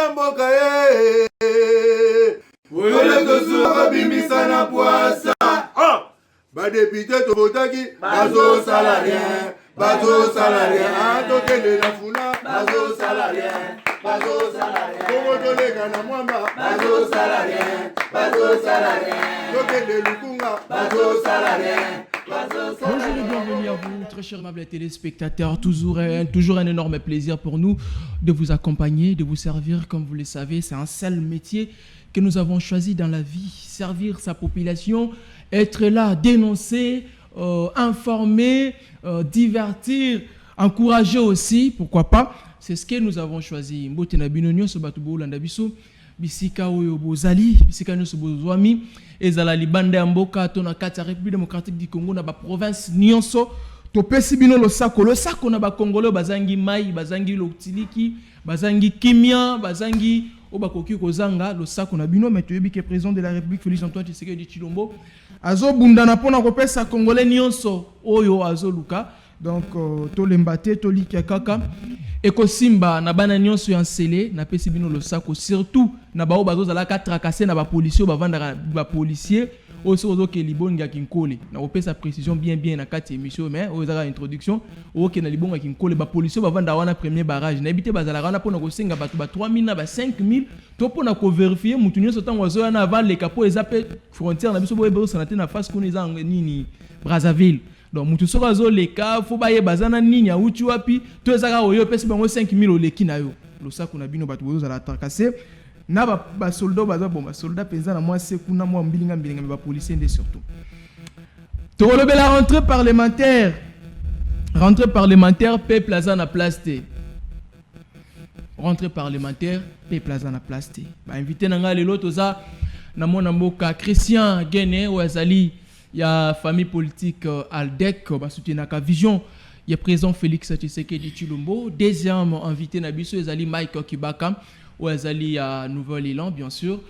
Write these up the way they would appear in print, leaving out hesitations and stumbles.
na mboka ye ole tosuka bimisa na poasa badepite tobotaki bazo salarien tokende na funa bazo salarien kongo toleka na mwamba bazo salarien tokende lukunga bazo salarien. Bonjour et bienvenue à vous, très chers amables téléspectateurs. Toujours un énorme plaisir pour nous de vous accompagner, de vous servir. Comme vous le savez, c'est un seul métier que nous avons choisi dans la vie. Servir sa population, être là, dénoncer, informer, divertir, encourager aussi, pourquoi pas. C'est ce que nous avons choisi. Mbote na binonyo so batu bo landa biso. Bisika oyo bozali, bisika nyoso bozwami. Ezala libanda ya mboka to na kati ya République démocratique du Congo na ba province nyonso to pesi bino lo sako na ba congolais bazangi mai bazangi lotiliki bazangi kimia bazangi obakoki kozanga lo sako na bino mais toyebi ke président de la République Félix Antoine Tshisekedi Tshilombo azo bundana pona ko pesa congolais nyonso oyo azo luka donc to lembate to likia kaka ekosimba na bana nyonso ya nsele na pesi bino lo sako surtout na bao bazo zala ka tracasser na ba policier ba vanda ba policier aussi ozo ke libonga kinkole na opesa précision bien na kati émission mais ozaka introduction oke na libonga kinkole ba policier ba vanda wana premier barrage na ebité bazala wana pona ko senga batu ba 3000 na ba 5000 to pona ko vérifier mutu nyonso tango ozo na avant les capo ezape frontière na biso boye sanate na face koni za nini Brazzaville. Donc mutu soko azo leka fo baye bazana nini ya uti wapi to ezaka oyo pesi bango 5000 oleki na yo lo sako na bino batu bozo la tracasser na ba soldat baza bon ba soldat penza na moi se kuna moi mbilinga ba policier ndé surtout to la rentrée parlementaire peuple aza na place te rentrée parlementaire peuple aza na place te ba invité na nga lelo toza na mona mboka Christian Guéné ou azali ya famille politique Aldec ba soutenir ka vision ya président Félix Tshisekedi Tshilombo. Deuxième invité na biso ezali Mike Kibaka ou ezali ya Nouvel Élan bien sûr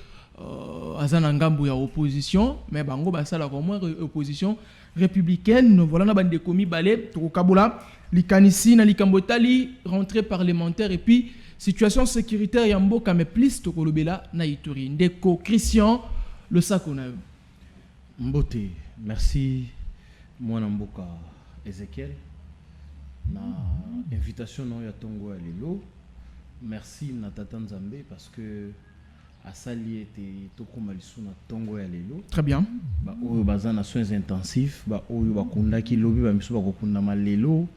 azana ngambu ya opposition mais bango basala comme opposition républicaine. Voilà na bande komi balé to kabula likanisi na likambotali rentrée parlementaire et puis situation sécuritaire ya mboka mais plus to kolobela na Ituri ndeko Christian le sakona Mbote. Merci mwana mboka Ezekiel na invitation non ya tongo ya lelo. Merci na tata Nzambe parce que asali était tokoma lisu na tongo ya lelo. Très bien. Ba oyo bazana soins intensifs ba oyo bakunda ki lobi ba misu bakokunda malelo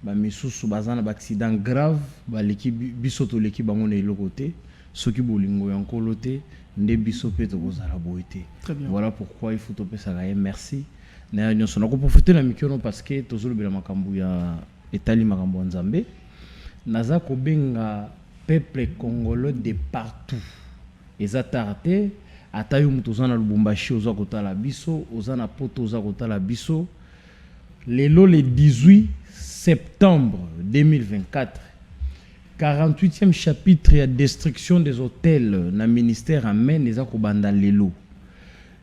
ba misusu bazana ba accident grave ba leki biso to leki bango na elokote soki bolingo ya nkolote nde biso pe to kozala boité. Très bien. Voilà pourquoi il faut topé ça merci. Na nyonso na ko profiter na mikiono parce que tozolobela makambo ya etali makambo Nzambe. Naza ko benga peuple congolais de partout. Eza tarté atayo mutozana Lubumbashi oza kotala biso, ozana poto oza kotala biso. Lelo le 18 septembre 2024. 48e chapitre ya destruction des hôtels na ministère amen eza ko banda lelo.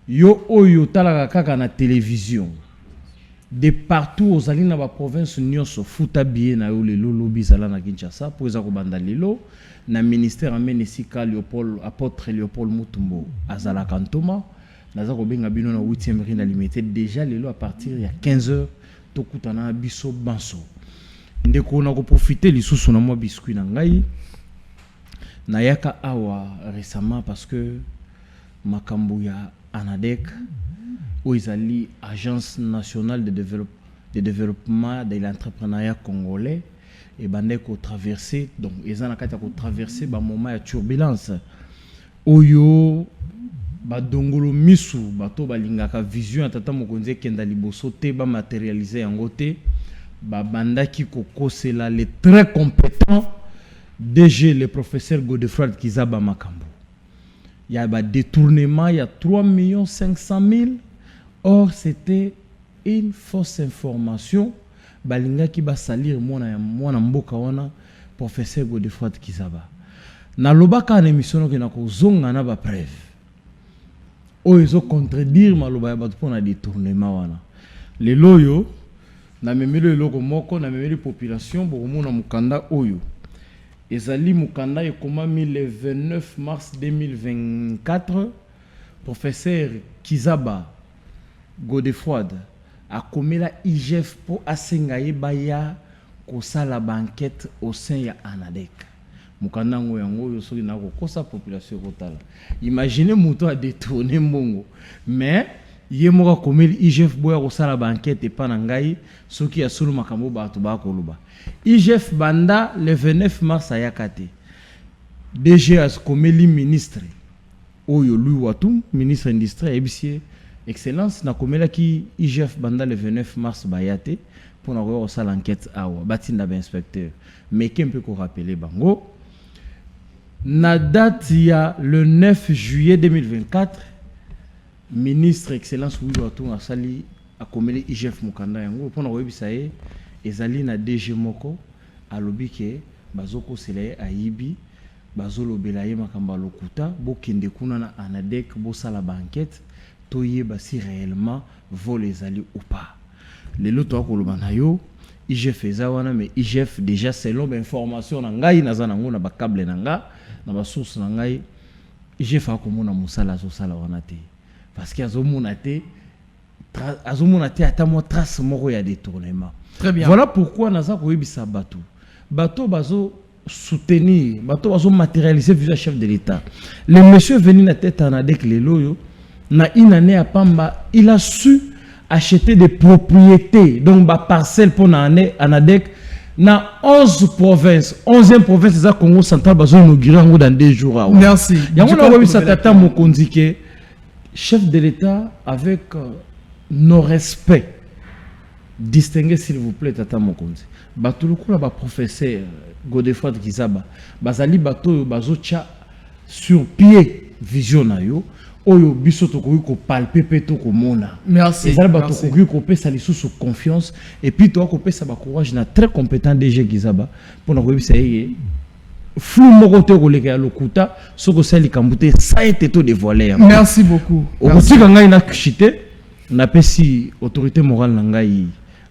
Yo oyo talaka kaka na télévision. De partout aux alines na ba province nyonso futa bien na yo lelo lobi zala na Kinshasa po eza ko banda lelo na ministère amen esika Léopold apôtre Léopold Mutumbo azala kantoma naza ko benga bino na 8e rina limité déjà lelo à partir ya 15h tokutana biso banso. Ndeko na ko profiter lisusu na moi biscuit na ngai na yaka awa récemment parce que makambo ya ANADEC ou izali agence nationale de développement de l'entrepreneuriat congolais et bande ko traverser donc ezana kata ko traverser ba moment ya turbulence oyo ba dongolo misu bato balingaka vision tata mokonzi kenda liboso te ba matérialiser yango te ba bandaki kokosela le très compétent DG le professeur Godefroid Kizaba Makambo. Il y a un détournement, il y a 3 500 000. Or, c'était une fausse information. Balinga qui va salir mwana mboka wana professeur Godefroid Kizaba. Na lobaka na émission qui na ko zonga na ba preuve. O izo contredire maloba ya batu pona détournement wana. Le loyo na memelo eloko moko na memeli population bo mona mukanda oyo. ezali mukanda ekomami le 29 mars 2024 professeur Kizaba Godefroid akomela IGF pour asenga yebaya kosala banquette au sein ya ANADEC mukanda ngo yango yo soki na kokosa population kotala imaginez muto a détourné mbongo mais ye moka komeli IGF boya kosala banquette pa na ngai soki ya solo makambo bato ba koloba IGF banda le 29 mars ayakate DG as komeli ministre oyo Louis Watum ministre industrie ebisi excellence na komela ki IGF banda le 29 mars bayate pour na kosala enquête awa batinda ba inspecteur mais kempe ko rappeler bango na date ya le 9 juillet 2024 ministre excellence Louis Watum asali akomeli IGF mukanda yango pour na koyebisa ye ezali na DG moko alobi ke bazoko sele ayibi bazolobela ye makamba lokuta bokende kuna na ANADEC bosala banquette toyeba si réellement vol ezali ou pas lelo to akoloba na yo IGF ezawana mais IGF déjà selon information na ngai naza nango na ba câble na nga na ba source na ngai IGF akomona musala zo sala wana te parce que azomona te ata mo trace moko ya détournement. Très bien. Voilà pourquoi naza koyebisa bato bazo soutenir bato bazo matérialiser visa chef de l'État. Le monsieur venu na tête ANADEC lelo na une année à Pamba il a su acheter des propriétés donc ba parcelle pour na année ANADEC na 11 provinces 11e province za Congo central bazo inaugurer ngo dans 2 jours. Merci. Yango na koyebisa tata mokonzi ke chef de l'État avec nos respects distinguez s'il vous plaît tata mokonzi bato lokula ba professeur Godefroid Kizaba bazali bato bazo tcha sur pied vision na yo oyo biso to ko palper pe to ko mona. Merci. Ezali bato ko pesa lisusu confiance et puis to ko pesa ba courage na très compétent DG Kizaba pour na ko bisa yé flou moko te ko leka lokuta soko sali kambute ça été to dévoilé. Merci beaucoup. Okotika ngai na kishite na pesi autorité morale na ngai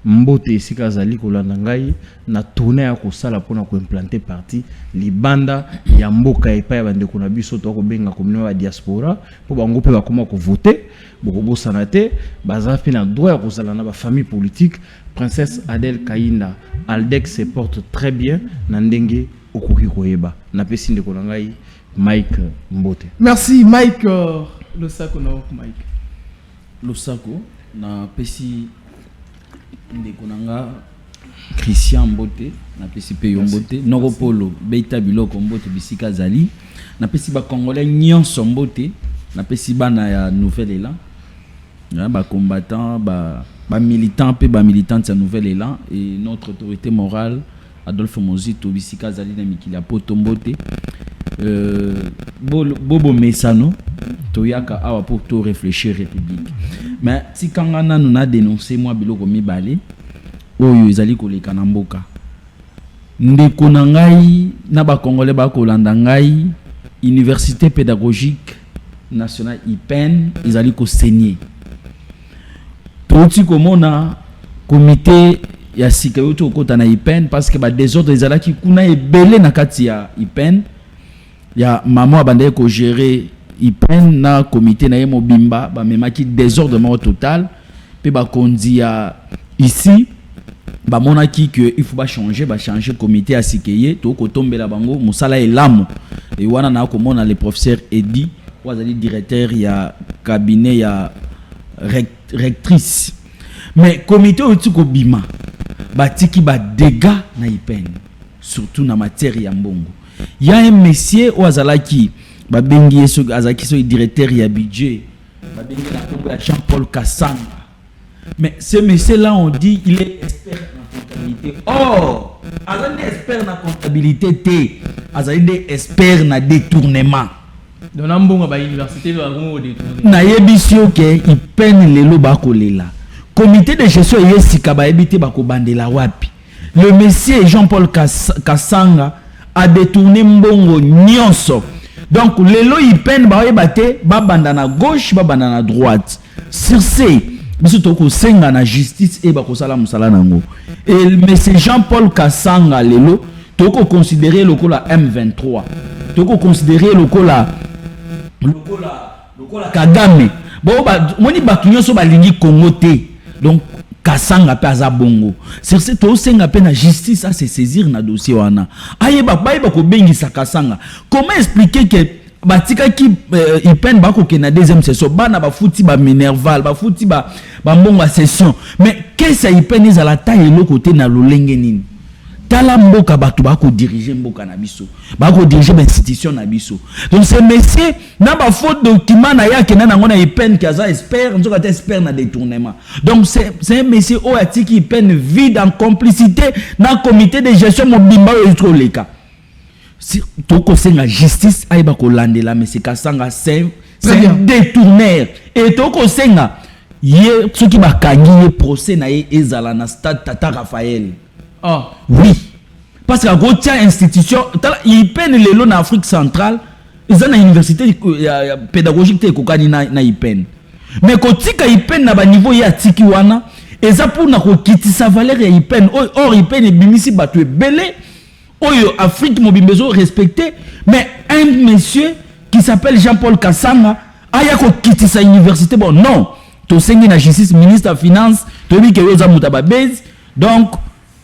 mbote esika zali kolanda ngai na tourner ya kosala pona ko implanter parti libanda ya mboka epa ya bande kuna biso to ko benga communauté ya diaspora po bango pe bakoma ko voter boko bosana te bazafi na droit ya kosala na ba famille politique princesse Adèle Kainda Aldex se porte très bien na ndenge okoki koyeba na pesi ndeko na ngai Mike Mbote. Merci Mike Losako na Mike Losako na pesi ndeko nanga Christian Mbote na pesi pe Mbote Noro Polo Beita Biloko Mbote bisika zali na pesi ba congolais nyonso Mbote na pesi bana ya Nouvel Élan ba combattants ba militants pe ba militantes ya Nouvel Élan et notre autorité morale Adolphe Mozito bisika zali na mikili poto Mbote Bobo Mesano toyaka awa pour tout réfléchir république mais si kangana nous a dénoncé moi biloko mibale oyo ezali koleka na mboka ndeko na ngai na ba congolais ba kolanda ngai université pédagogique nationale IPEN ezali ko saigner toti komona comité ya sika yoto kota na IPEN parce que ba désordre ezalaki kuna ebele na kati ya IPEN ya maman abandé ko gérer IPEN na comité na yemo bimba ba memaki désordre total pe ba kondi ya ici ba monaki que il faut ba changer comité à sikeye to ko tombela bango musala elamu et wana na ko mona le professeur Edi wazali directeur ya cabinet ya rectrice mais comité oti ko bima ba tiki ba dégâts na IPEN surtout na matière ya mbongo. Il y a un monsieur Ouazalaki, Babengi Azaki, so directeur ya budget, Babengi la Jean-Paul Kassanga. Mais ce monsieur-là, on dit, il est expert en comptabilité. Or, Azali est expert en comptabilité, Azali est expert en détournement. Dans l'ambonga ba université ba ngo détournement. Na yebisio ke il peine lelo ba kolela. Comité de gestion yesika ba ebité ba ko bandela wapi. Le monsieur Jean-Paul Kassanga a détourné mbongo nyonso. Donc lelo IPEN ba yebate ba banda na gauche ba banda na droite. Sur ce biso toko senga na justice e ba ko sala musala nango. Et monsieur Jean-Paul Kassanga lelo toko considérer le la M23 toko considérer le la Kagame bon ba moni bakinyo so balingi Congo te donc Kasanga pe aza bongo sur ce to senga pe na justice à se saisir na dossier wana ayeba bayeba ko bengisa Kasanga. Comment expliquer que batika ki ipen bako ke na deuxième session bana ba futi ba minerval ba futi ba mbongo session mais qu'est-ce ipen ils à la taille le côté na lolenge nini tala mboka batu bako diriger mboka na biso bako diriger l'institution na biso donc c'est monsieur na ba faute document na ya ke na ngona ipen ki aza expert nzoka te expert na détournement donc c'est un monsieur o atiki ipen vide en complicité na comité de gestion mobimba yo leka si toko senga justice aiba ko landela mais c'est Kasanga c'est un détourneur et toko senga ye soki bakangi procès na ye ezala na stade Tata Raphaël. Ah oui parce que la grosse institution il peine les lots en Afrique centrale ils ont une université pédagogique te kokani na ipen mais kotika ipen na ba niveau ya tiki wana eza pour na ko kitisa valeur ya ipen or ipen ebimisi bato ebele oyo Afrique mobimbezo respecté mais un monsieur qui s'appelle Jean-Paul Kasanga aya ko kitisa université bon non to sengi na justice ministre de finance to bi ke yoza mutaba base donc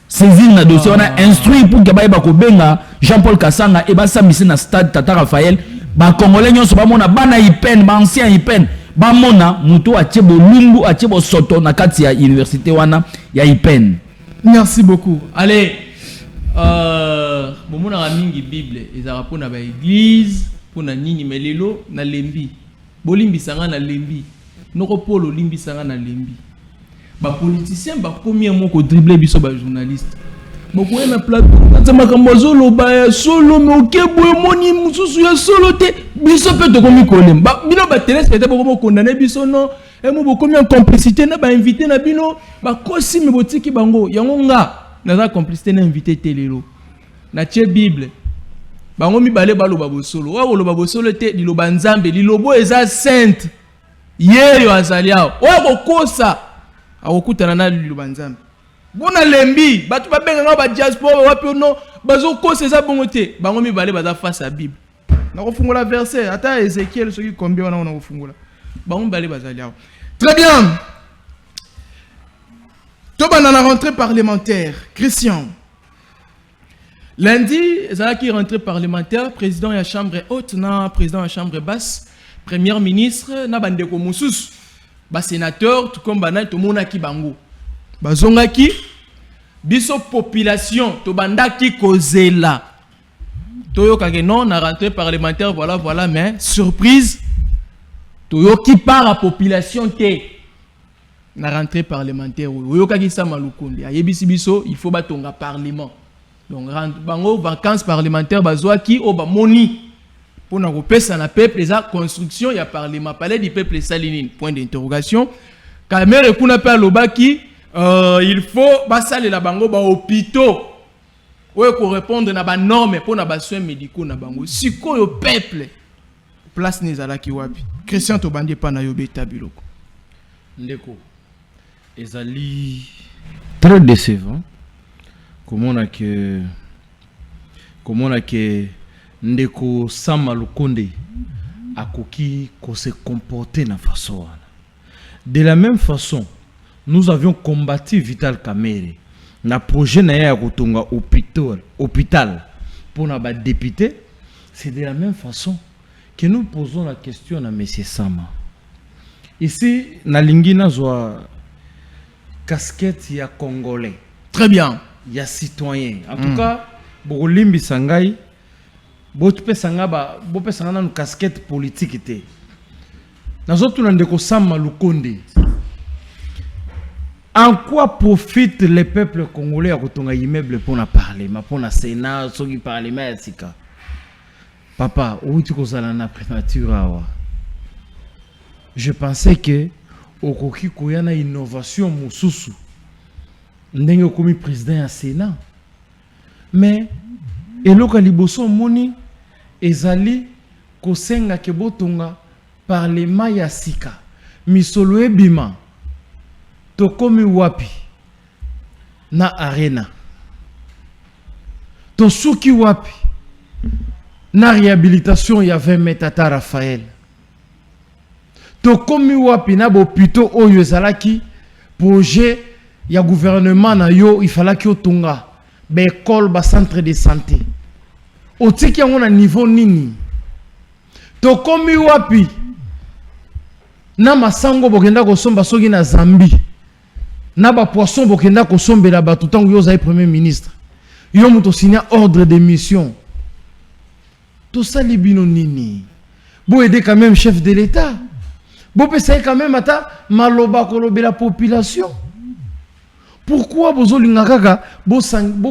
saisir na dossier on a instruit pour que ba ko benga Jean-Paul Kasanga et ba samisi na stade Tata Raphaël ba congolais nyonso ba mona bana ipen ba ancien ipen ba mona muto achebo lumbu achebo soto na kati ya université wana ya ipen. Merci beaucoup. Allez bon mona mingi Bible ezara pona ba église pona nini melelo na lembi bolimbi sanga na lembi noko polo limbi sanga na lembi ba politicien ba combien moko dribbler biso ba journaliste boko na plateau tama kambozo lo ba solo me okebo moni mususu ya solo te biso pe to komi kolem ba bino ba téléspectateur boko condamner biso non et mo boko mi en complicité na ba invité na bino ba kosi me botiki bango yango nga na za complicité na invité telelo na tie Bible bango mi balé baloba bo solo wa lo ba solo te li lo banzambe li lobo eza sainte yeyo azaliao wa kokosa akokutana na lubanzambe bona lembi batu babenga nga ba diaspora wapi no bazo kosa eza bongo te bango mibale baza face à Bible na kofungola verset ata Ezekiel soki combien wana na kofungola bango mibale bazali awo. Très bien. Toba na rentrée parlementaire Christian lundi ezala ki rentrée parlementaire président ya chambre haute na président ya chambre basse premier ministre na bandeko mususu ba sénateur tout comme banal to monaki bango bazongaki biso population to bandaki kozela toyoka ke non na rentrée parlementaire voilà mais surprise toyoki par la population te na rentrée parlementaire oyoka ki sa malukonde ayebisi biso il faut batonga parlement donc bango vacances parlementaires bazwaki o ba moni pour nous repérer na peuple les construction ya parlement palais du peuple salinine point d'interrogation kamere kuna pa lobaki il faut basale la bango ba hôpitaux ouais pour répondre na ba normes pour na ba soins médicaux na bango sikoyo peuple place nezala ki wapi Christian to bandi pa na yobeta biloko ndeko ezali très décevant comment on a que ndeko Sama Lukonde akoki ko se comporter na façon wana. De la même façon nous avions combattu Vital Kamerhe na projet na ya kotonga hôpital pour na ba député. C'est de la même façon que nous posons la question à monsieur Sama. Ici na lingina zwa casquette ya congolais. Très bien. Ya citoyen. En tout cas bolimbi sangai bopesanga na casquette politique te nazotu na ndeko Sama Lukonde. En quoi profite le peuple congolais à kotonga immeuble pour na parlement pour na sénat soki parlement ya sika papa outi kozala na prémature awa. Je pensais que okoki koya na innovation mususu ndenge okomi président ya sénat mais eloka liboso moni ezali kosenga ke botonga parlement ya sika misolo ebima tokomi wapi na arena Tosuki wapi na réhabilitation ya 20 mètres Tata Raphaël. Tokomi wapi na bopito oyo ezalaki projet ya gouvernement na yo il fallait que otunga ba école ba centre de santé. Otiki yango na niveau nini? Tokomi wapi na masango bokenda kosomba soki na Zambie. Na ba poisson bokenda kosombela ba tout tango yo za premier ministre. Yo muto signa ordre de mission. Tout ça libino nini? Bo aider quand même chef de l'État. Bo pesa quand même ata maloba kolobe la population. Pourquoi bozo lingakaka bo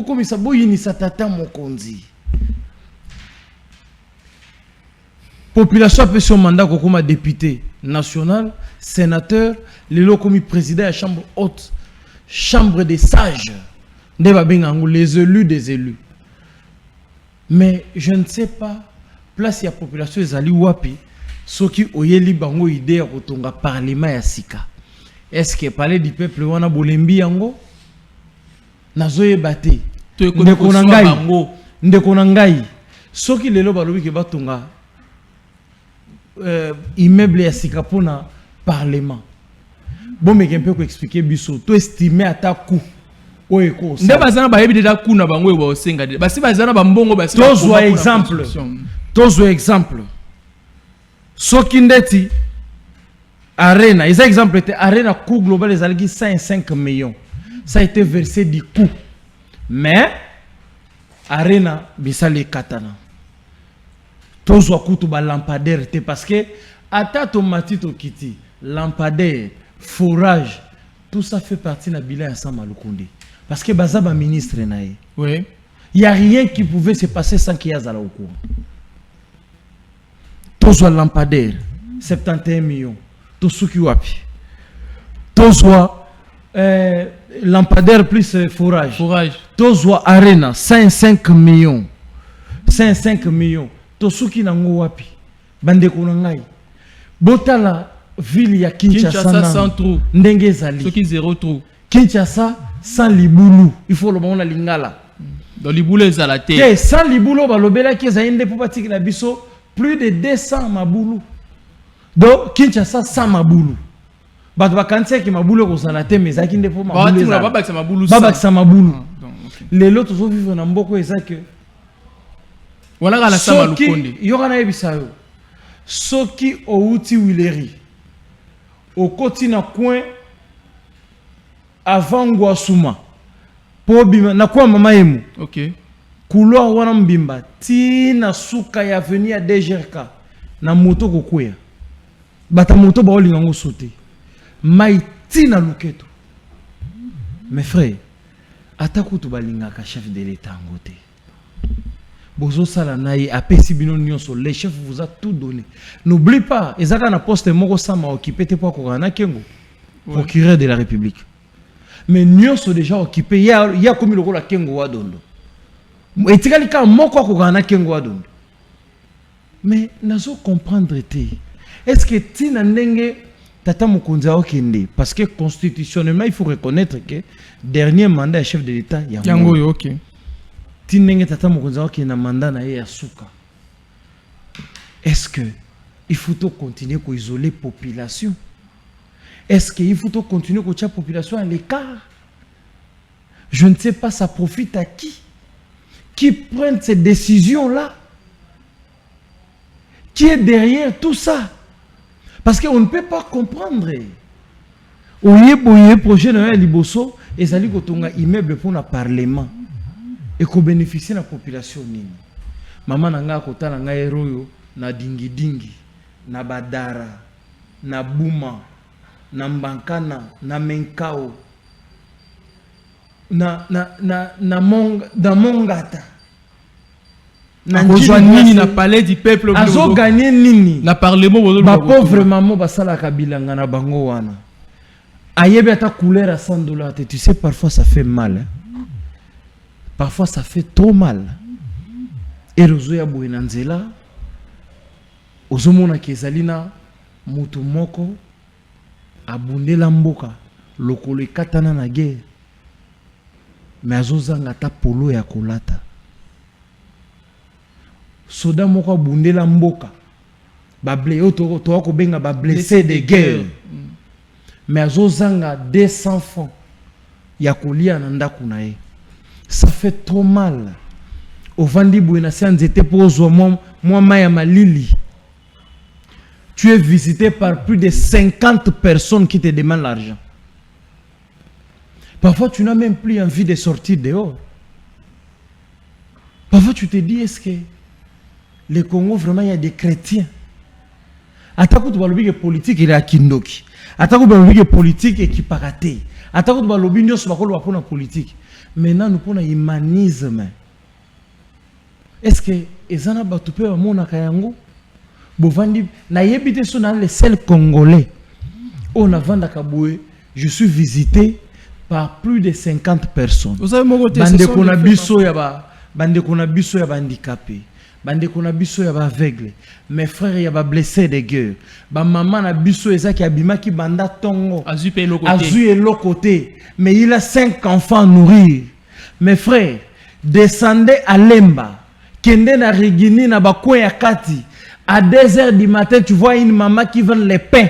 komisa bo yinisa tata mokonzi? Population peut son mandat comme député national, sénateur, les comme président de la chambre haute, chambre des sages, les élus des élus. Mais je ne sais pas, place la population est allée wapi, ceux qui ont eu bango idée au tonga parlement ya sika. Est-ce que parler du peuple wana bolembi yango? Nazoye bate. Ndeko nangai. Ceux qui lelo balobi ke batonga immeuble ya sika pona parlement. Bon mais un peu ko expliquer biso to estimer ata coût oyo ko nde bazana ba yebi déjà coût na bango ba osenga de basi bazana ba mbongo basi tozo exemple soki ndeti arena les exemple était arena coût global les algi 5 millions ça a été versé du coût mais arena bisali katana tozo kutu ba lampadaire te parce que ata tomati to kiti lampadaire forage tout ça fait partie na bilan ya Malukonde parce que bazaba ministre nae oui il y a rien qui pouvait se passer sans qu'il y ait au courant tozo lampadaire 71 millions tosuki wapi tozo lampadaire plus forage tozo arena 5 millions 5 millions tosuki nango wapi bandeko na ngai botala ville ya Kinshasa sans trou ndenge ezali soki zéro trou Kinshasa sans libulu il faut le bona lingala dans libulu ezala te ke sans libulu balobela ki ezali pour batiki na biso plus de 200 mabulu donc Kinshasa sans mabulu bato bakanisa ki mabulu kozala te mais ezaki nde po mabulu ezala babakisa mabulu lelo tozo vivre na mboko ezaki voilà la sama Malukonde yoka na yebisa yo soki outi wileri okoti na coin avant Ngwasuma po bima na kwa mama yemu OK couloir wana mbimba ti na suka ya avenue ya DGRK na moto kokuya bata moto ba olinga ngo sauter mai ti na luketo mes frères atakutu balingaka chef de l'état ngote bozo sala naï apesi bino nyonso les chefs vous a tout donné n'oublie pas ezaka na poste moko sama occupé te pour kokana kengo procureur de la République mais nyonso déjà occupé ya komi lokola kengo wa dondo etikali ka moko kokana kengo wa dondo mais nazo comprendre te est-ce que tina ndenge tata mokonza okende parce que constitutionnellement il faut reconnaître que dernier mandat chef de l'état yango OK tinenge tata mokonza ki na mandat na ya suka est-ce que il faut continuer à isoler population est-ce qu'il faut continuer à tirer population à l'écart je ne sais pas ça profite à qui prennent ces décisions là qui est derrière tout ça parce qu'on ne peut pas comprendre oye projet na liboso ezali kotonga immeuble pour le parlement et qu'on bénéficie la population nini maman nanga kota nanga eroyo na dingi na badara na buma na mbankana na menkao na mongata na nini na palais du peuple azo gagner nini na parlement ba pauvre maman basala kabilanga na bango wana ayebi ata couleur à $100 tu sais parfois ça fait mal hein? Parfois ça fait trop mal. Et Rozoya Bouenanzela, Ozomona Kezalina, Mutumoko, Abunde Lamboka, Lokolo Katana na guerre. Mais Azozanga ta polo ya kolata. soda moko bundela mboka ba benga ba blessé de guerre mais azozanga 200 francs ya kolia na ndako na ye. Ça fait trop mal. Au vandi buena sanzete pour moi maya malili. Tu es visité par plus de 50 personnes qui te demandent l'argent. Parfois tu n'as même plus envie de sortir dehors. Parfois tu te dis, est-ce que le Congo vraiment il y a des chrétiens? Atako tu balobi que politique il est à Kindoki. Atako tu balobi que politique et qui paraté. Atako tu balobi nyo so bakolo bapona politique. Maintenant nous pona humanisme. Est-ce que ezana batu pe bamona kayango? Bovandi na yebite so na les seuls congolais. On a vanda kaboué, je suis visité par plus de 50 personnes. Vous savez mon côté bande kona biso ya ba bande kona biso ya ba handicapé. Bande kona biso ya ba aveugle. Mes frères ya ba blessé de guerre. Ba maman na biso ezaki abima ki banda tongo. Azu et l'autre côté. Mais il a 5 enfants à nourrir. Mes frères, descendez à Lemba. Kende na Rigini na bakwe ya kati. À 2h du matin, tu vois une maman qui vend les pains.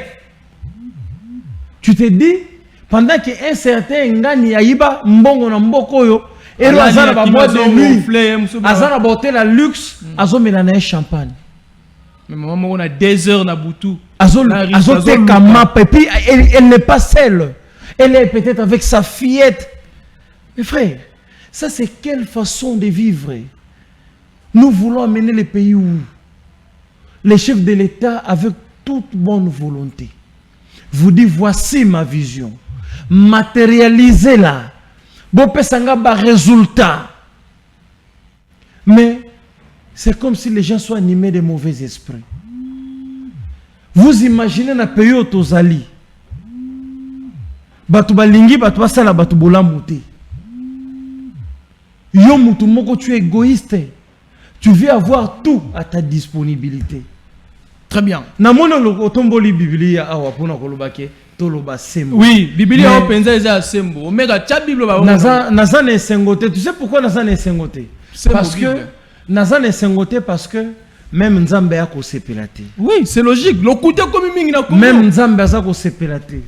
Tu te dis, pendant qu'un certain ngani yaïba mbongo na mboko yo, et là, azana ba boîte de nuit, azana boté la luxe, azo melana un champagne. Mais maman, on a 2 heures na Boutou. Azo te kama, et puis elle n'est pas seule. Elle est peut-être avec sa fillette. Mes frères, ça c'est quelle façon de vivre? Nous voulons amener le pays où les chefs de l'État, avec toute bonne volonté, vous disent voici ma vision. Matérialisez-la. Bopesanga ba résultat. Mais c'est comme si les gens soient animés de mauvais esprits. Vous imaginez un pays où tozali. Batu balingi, batu basala, batu bolamouté. Yo mutu moko, tu es égoïste. Tu veux avoir tout à ta disponibilité. Très bien. Oui, Bible sembo. Omega cha Bible ba. Nazane sengote. Tu sais pourquoi nazane sengote? Parce que nazane sengote parce que même Nzambe a ko sepelate. Oui, c'est logique. Lokuta comme mingi na Congo. Même Nzambe a ko sepelate.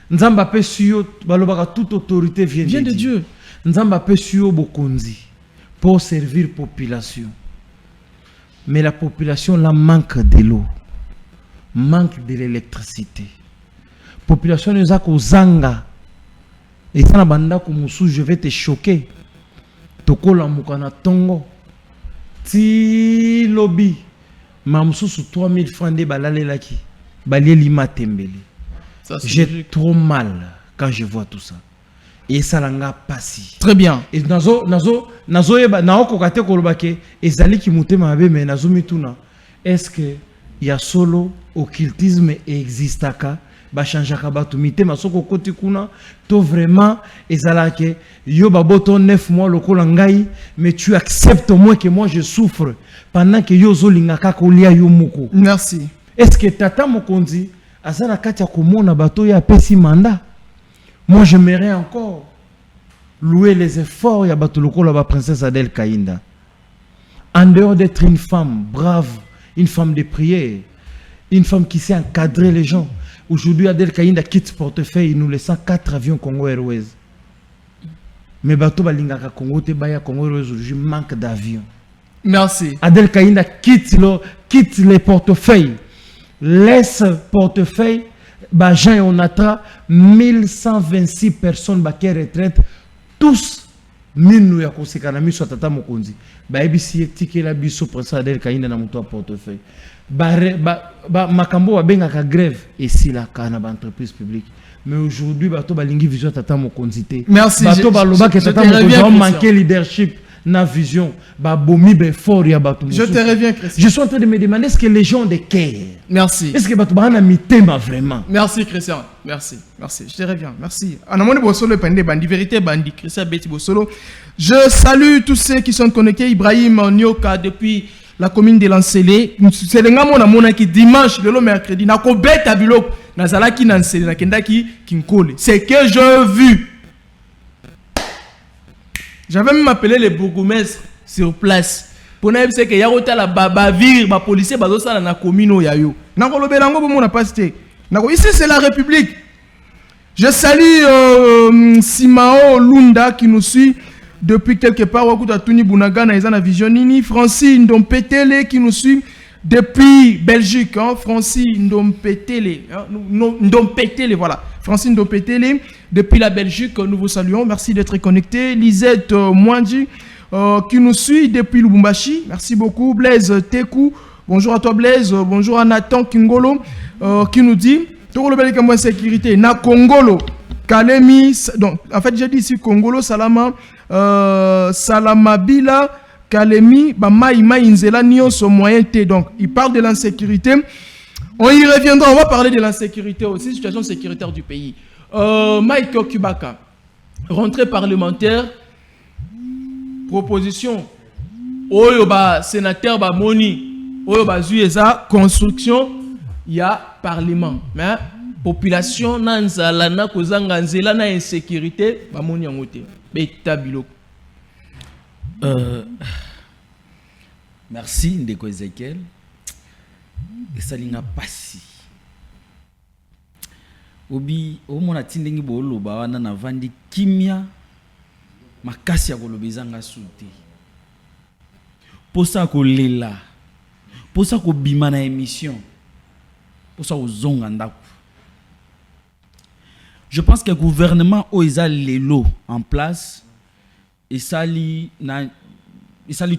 Nzamba pe suyo balobaka toute autorité vient de Dieu. Nzamba pe suyo bokonzi pour servir population. Mais la population là manque de l'eau, manque de l'électricité. Population nous a kozanga. Et ça na banda kumusu, je vais te choquer. Tokola mukana tongo. Ti lobby. Mamsu sous 3000 francs de balale laki. Balie lima tembele. J'ai trop mal quand je vois tout ça. Et ça l'a passé. Très bien. Et nazo yeba naoko kate kolobake ezali ki mutema mabe mais nazo mituna. Est-ce que il y a solo occultisme existaka ba changeaka batu mitema soko koti kuna to vraiment ezalake yo baboto 9 mois lokola ngai mais tu acceptes au moins que moi je souffre pendant que yo zolingaka kolia yo moko. Merci. Est-ce que tata mokonzi azala kati ya komona bato ya pesi mandat? Moi, j'aimerais encore louer les efforts de la princesse Adèle Kaïnda. En dehors d'être une femme brave, une femme de prière, une femme qui sait encadrer les gens. Aujourd'hui, Adèle Kaïnda quitte portefeuille, nous laissant 4 avions Congo Airways. Mais bateau balingaka Congo te baya Congo Airways aujourd'hui manque d'avions. Merci. Adèle Kaïnda quitte les portefeuilles, laisse portefeuille. Jean et Onatra, 1126 personnes qui retraite, tous minu ya kosekana miso tata mokonzi. Ba ebisi tike la biso prince Adèle Kaïnda na moto portefeuille. Makambo wa benga ka grève et si la kana ba entreprise publique. Mais aujourd'hui bato balingi vision tata mokonzi te. Merci. Bato baloba que tata mokonzi a manqué leadership. Na vision, je te reviens, Christian. Je suis en train de me demander est-ce que les gens de cœur. Merci. Est-ce que Batou Bahana mitema vraiment? Merci, Christian. Merci. Merci. Je te reviens. Merci. Anamone Bosolo Pende Bandi, vérité Bandi, Christian Betty Bosolo. Je salue tous ceux qui sont connectés. Ibrahim Nyoka depuis la commune de Lancélé. C'est le gars mon qui dimanche, le mercredi. Na ko beta bilok. Na zalaki Lancélé, na kendaki kinkole. C'est que j'ai vu. J'avais même appelé les bourgmestres sur place pour na c'est que ya kotala bavir ba policier bazo sala na commune ya yo na kolobela ngo bomona pasté na ko ici c'est la République. Je salue Simao Lunda qui nous suit depuis quelque part wakuta tuni bunaga na ezana vision nini. Francine Ndompetele qui nous suit depuis Belgique, hein, Francine Ndompetele, hein, Ndompetele, voilà. Francine Ndompetele, depuis la Belgique, nous vous saluons. Merci d'être connecté. Lisette Mwandi, qui nous suit depuis Lubumbashi. Merci beaucoup. Blaise Tekou, bonjour à toi Blaise. Bonjour à Nathan Kingolo, qui nous dit, Tokolo Belika sécurité, na Congolo, Kalemi, donc, en fait, j'ai dit ici Congolo, Salama, Salamabila, Kalemi, Maïma Inzela, Nyonso moyen T. Donc, il parle de l'insécurité. On y reviendra, on va parler de l'insécurité aussi, situation sécuritaire du pays. Mike Okubaka, rentrée parlementaire, proposition, Oyoba, sénateur, Moni, Oyoba, Zueza, construction, il y a parlement. Mais, population, Nanzala, na Kozanga, Nzela, na insécurité, Moni Angote, Beta Biloko. Merci Ndeko Ezekiel. Et ça n'a pas si. Obi, au mon atindengi bolo ba wana na vandi kimia makasi ya kolobezanga souté. Posa ko lela. Posa ko bima na émission. Posa ko zonga ndako. Je pense que le gouvernement oisa lelo en place. Et ça lit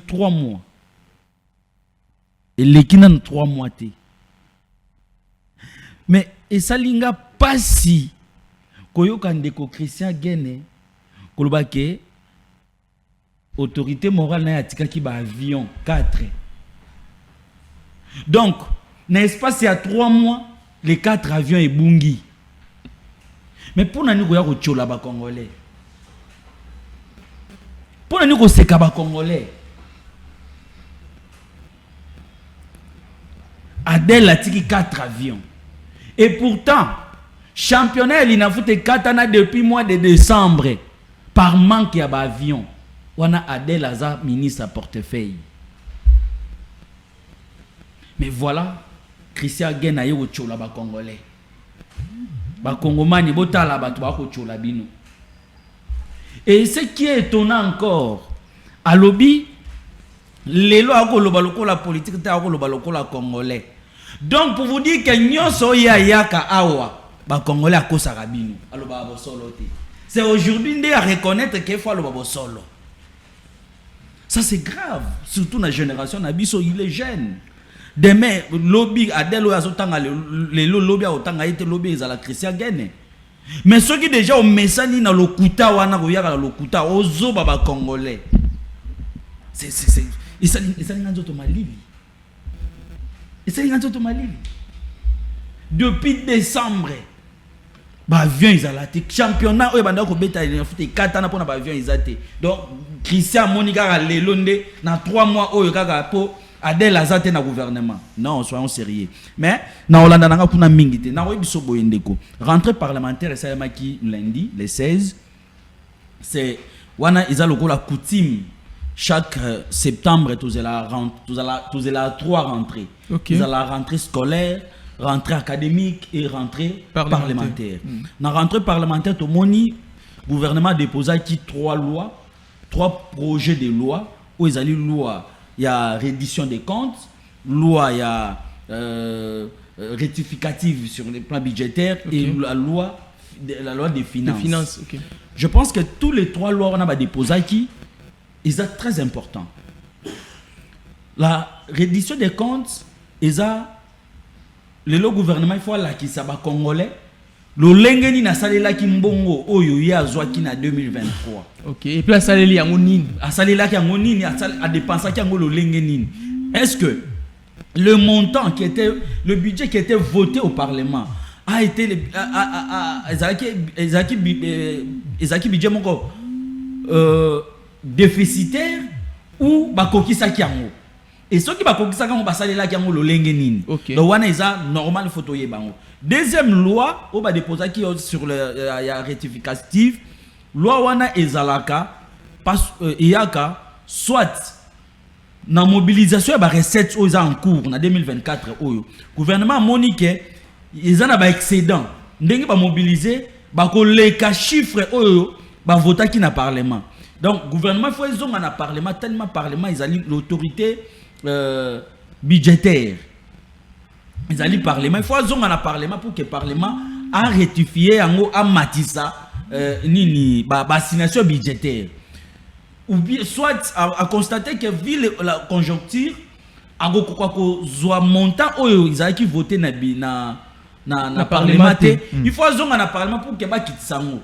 3 mois. Et l'équipe 3 mois. Mais et ça linga pas si koyo kandeko Christian Gene kolobake autorité morale na yatika ki ba avion 4. Donc, dans l'espace il y a 3 mois, les 4 avions et bungi. Mais pour nani koya ko chola ba congolais. Pour nani ko seka ba congolais. Adèle a tiré 4 avions. Et pourtant, championnat, il a fait 4 ans depuis le mois de décembre. Par manque d'avions. On a Adèle Aza, ministre à portefeuille. Mais voilà, Christian Gen a eu au chola ba congolais. Ba congomani botala ba tuba ko chola bino. Et ce qui est étonnant encore, à lobby, les lois ko la politique ta ko la congolais. Donc pour vous dire que nyonso ya yaka awa ba congolais akosa rabino aloba bo solo te. C'est aujourd'hui de reconnaître qu'il faut aloba bo solo. Ça c'est grave, surtout dans la génération nabiso il est jeune. Demain lobby adelo azotanga le lobby otanga ite lobby ezala Christian Gene. Mais ceux qui déjà au mesani na lokuta wana ko yaka lokuta ozo ba congolais. C'est et ça n'enzo to malili. Et ça n'enzo to malili. Depuis décembre ba avion izalati championnat o banda ko beta il faut 4 ans pour na ba avion izate. Donc Christian Monika lelonde na 3 mois oyo kaka po Adèle Azate na gouvernement. Non, soyons sérieux. Mais na Hollande na kuna mingite na biso boyendeko. Rentrée parlementaire ça maki lundi le 16. C'est wana izaloko la coutume. Chaque septembre, tous la 3 rentrées. Okay. Vous avez la rentrée scolaire, rentrée académique et rentrée parlementaire. Dans la rentrée parlementaire, tout le monde, le gouvernement a déposé 3 lois, 3 projets de loi. Où il y a loi, il y a reddition des comptes, loi, il y a rectificative sur les plans budgétaires et la loi des finances. Okay. Je pense que tous les 3 lois on a déposé qui ils sont très importants. La reddition des comptes, le gouvernement il faut la qui s'aba congolais. Le lengeni na salela ki mbongo oyo ya zwaki na 2023. OK. Et puis la salela yango nini? A salela ki yango nini a dépenser ki yango le lengeni. Est-ce que le montant qui était le budget qui était voté au parlement a été ezaki budget moko déficitaire ou bakokisa kiango et ceux qui bakokisa kango basalela kiango lolenge nini. Donc wana eza normal photo yebango. Deuxième loi o ba déposer qui sur le ya rectificatif loi wana ezalaka pas yaka soit na mobilisation ya recettes aux en cours na 2024 oyo gouvernement monique ils en a ba excédent ndenge ba mobiliser ba ko leka chiffre oyo ba vota ki na parlement donc gouvernement faut ils ont na parlement tellement parlement ils allaient l'autorité budgétaire ils allaient parlement il faut ils ont na parlement pour que parlement a rectifié yango a matisa nini ba assignation budgétaire ou bien soit à constater que vu la conjoncture a ko zo montant oyo ils allaient qui voter na parlement il faut zonga na parlement pour que ba kitisango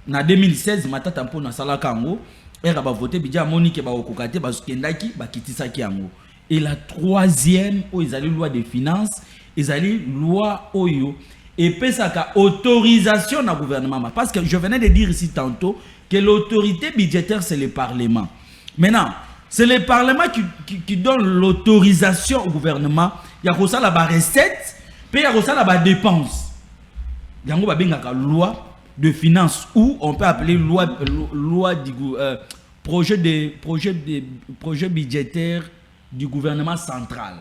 na 2016 matata mpo na sala kango era ba voter budget monique ba okokate ba skendaki ba kitisaki yango et la troisième oyo ils allaient loi des finances ils allaient loi oyo et pesaka autorisation na gouvernement parce que je venais de dire ici tantôt que l'autorité budgétaire c'est le parlement. Maintenant, c'est le parlement qui donne l'autorisation au gouvernement. Il y a ça la recette, puis il y a ça la dépense. Il y a une loi de finances ou on peut appeler loi du projet budgétaire du gouvernement central.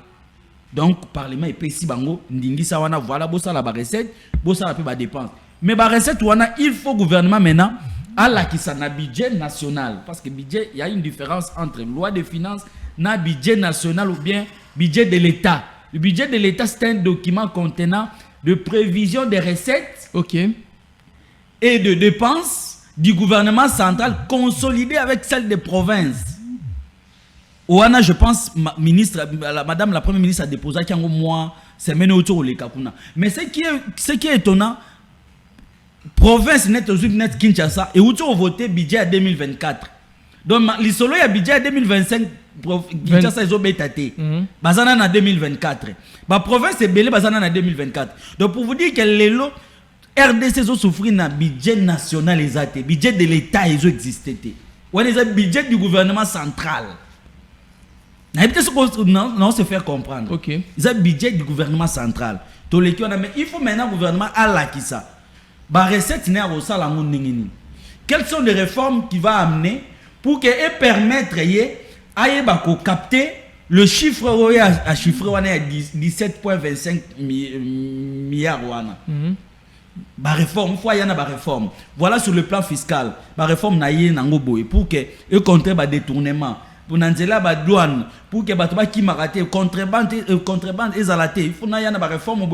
Donc parlement et si bango ndingi sa wana voilà bossa la recette, bossa la pe dépense. Mais ba recette wana il faut gouvernement maintenant à la qui ça na budget national parce que budget il y a une différence entre loi de finances na budget national ou bien budget de l'État. Le budget de l'État c'est un document contenant de prévision des recettes et de dépenses du gouvernement central consolidé avec celle des provinces. Ouana, je pense, madame la première ministre a déposé qu'il y a un mois, semaine autour de Kakuna. Mais ce qui est étonnant, province net Kinshasa et où tu as voté budget à 2024. Donc les solos il y a budget à 2025 Kinshasa ils ont bétaté. Bazana en 2024. La province est belé bazana en 2024. Donc pour vous dire que les lots RDC ont souffert d'un budget national exact, budget de l'État ils ont existé. Ou est le budget du gouvernement central. Non, se faire comprendre. Ok. Ils ont le budget du gouvernement central. Mais il faut maintenant le gouvernement à la qui ça. Quelles sont les réformes qu'il va amener pour permettre de capter le chiffre à chiffre 17,25 milliards. Réforme, il y a une réforme. Voilà sur le plan fiscal. La réforme pour que contrer le détournement. Pour nanzela ba douane pour que bato ba ki maraté contrebande ezalaté il faut na yana ba réforme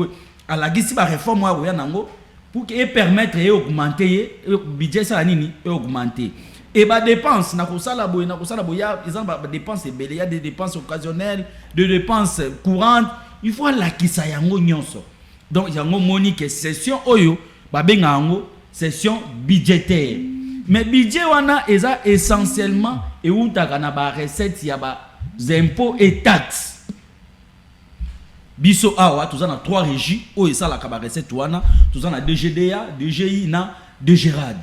à la gisi ba réforme wa ya nango pour que permettre et augmenter budget ça nini et augmenter et ba dépenses na ko sala boya exemple ba dépenses il y a des dépenses occasionnelles des dépenses courantes il faut la kisa yango nyonso donc yango monique session oyo ba benga yango session budgétaire. Mais budget wana eza essentiellement et où t'as na ba recette ya ba impôts et taxes. Biso awa tous na trois régies où esa la ba recette wana tous na DGDA, DGI na DGRAD.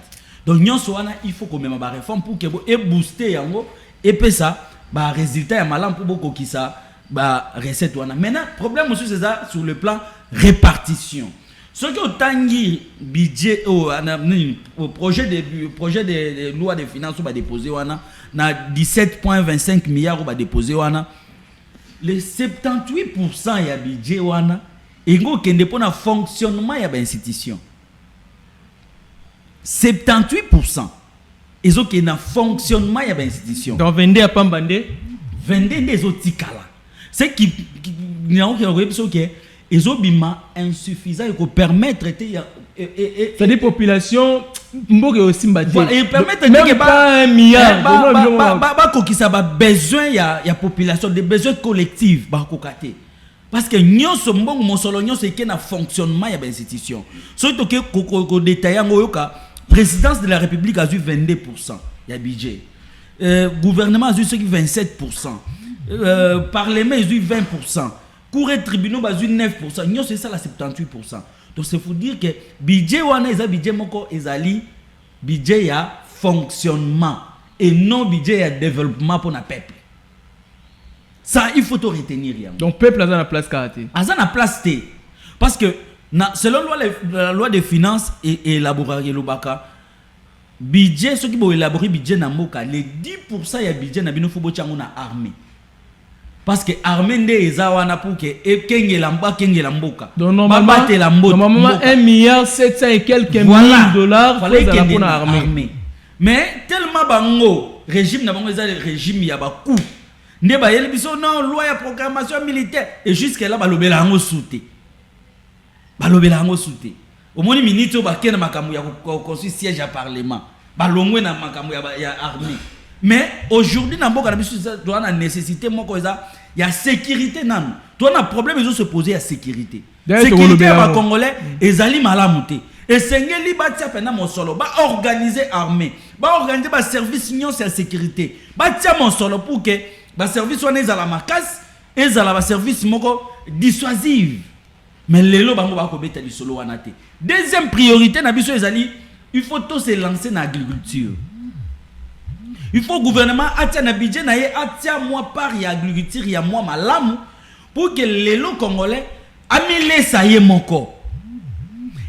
Donc nyonso wana il faut qu'on même ba réforme pour que et booster yango et pe ça ba résultat ya malam pour boko ki ça ba recette wana. Maintenant problème aussi c'est ça sur le plan répartition. Ce qui est tangi budget au projet de loi de finances va déposer wana na 17,25 milliards va déposer wana les 78% ya budget wana ngo kende pona fonctionnement ya ba institution 78% ezo ke na fonctionnement ya ba institution donc 22 à pambande 22 des otikala c'est qui n'ont que ils ont insuffisant pour permettre c'est des populations mboke aussi mbati et permettre que pas 1 milliard qui ça besoin ya population des besoins collectifs ba kokate parce que nyonso mbongo mosolo nyonso eke na fonctionnement ya ba institution surtout que ko détailler ngoyoka présidence de la République a eu 22% ya budget gouvernement a eu 27% parlement a eu 20%. Cour et tribunaux basent 9%, nous c'est ça la 78%. Donc c'est faut dire que budget wana eza budget moko ezali budget ya fonctionnement et non budget ya développement pour na peuple. Ça il faut tout retenir. Donc peuple a la place karaté. A na place té parce que selon la loi des finances et élaborer le baka budget ceux qui vont élaborer budget na moka les 10% ya budget na bino faut bochango na armée. parce que armée nde ezawana pour que kengela mboka. Donc normalement 1 milliard 700 et quelques mille dollars fallait que la armée. Mais tellement bango régime na bango le régime ya ba coup. Ne ba yeli biso non loi ya programmation militaire et jusque là balobela ngo souté. Au moins minute ba kena makambo ya construire siège à parlement. Balongwe na makambo ya armée. Mais aujourd'hui na mboka na biso doit na nécessité moko eza ya sécurité nan. Toi na problème ils ont se poser à sécurité. Sécurité ba congolais ezali malamu te. Et sengeli ba tia pena mon solo ba organiser armée. Ba organiser ba service union sur la sécurité. Ba tia mon solo pour que ba service soit ezala makas, ezala ba service moko dissuasif. Mais lelo bango ba ko beta di solo wana te. Deuxième priorité na biso ezali il faut tous se lancer dans l'agriculture. Il faut gouvernement atia na budget na ye atia moi par ya agriculture ya moi malamu pour que lelo congolais amile ça y moko.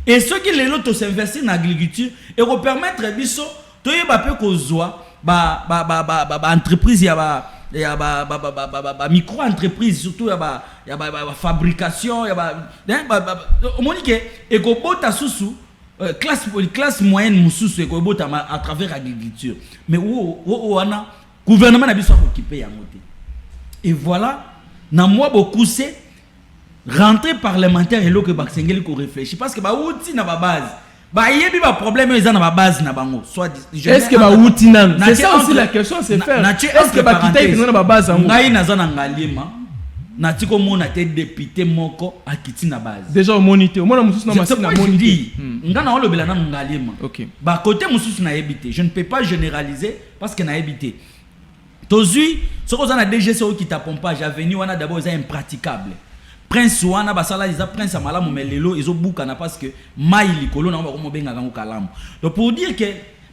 Et ceux qui lelo to s'investir dans l'agriculture et ko permettre biso to yeba pe ko zwa ba entreprise ya ba micro entreprise surtout ya ba fabrication ya ba monique et ko bota susu classe moyenne mususu et ko bota à travers l'agriculture. Mais où ana gouvernement na biso occupé yango te. Et voilà na moi beaucoup c'est rentrée parlementaire et que Baksengeli ko réfléchir parce que ba outi na ba base ba yebi ba problème ils na ba base na bango soit est-ce que ba outi nan c'est ça aussi la question c'est faire est-ce que ba kitaï na ba base en ngai na za na ngalima na tiko mona te député moko akiti na base déjà au monité au mona mususu na masina monité ngana olo bela na ngalima OK ba côté mususu na yebité je ne peux pas généraliser parce que na yebité tozui soko za na DGC qui ta pompage avenue wana d'abord c'est impraticable. Prince wana basala isa prince malamu melelo izo buka na parce que mai likolo na ba ko benga kango kalamu. Donc pour dire que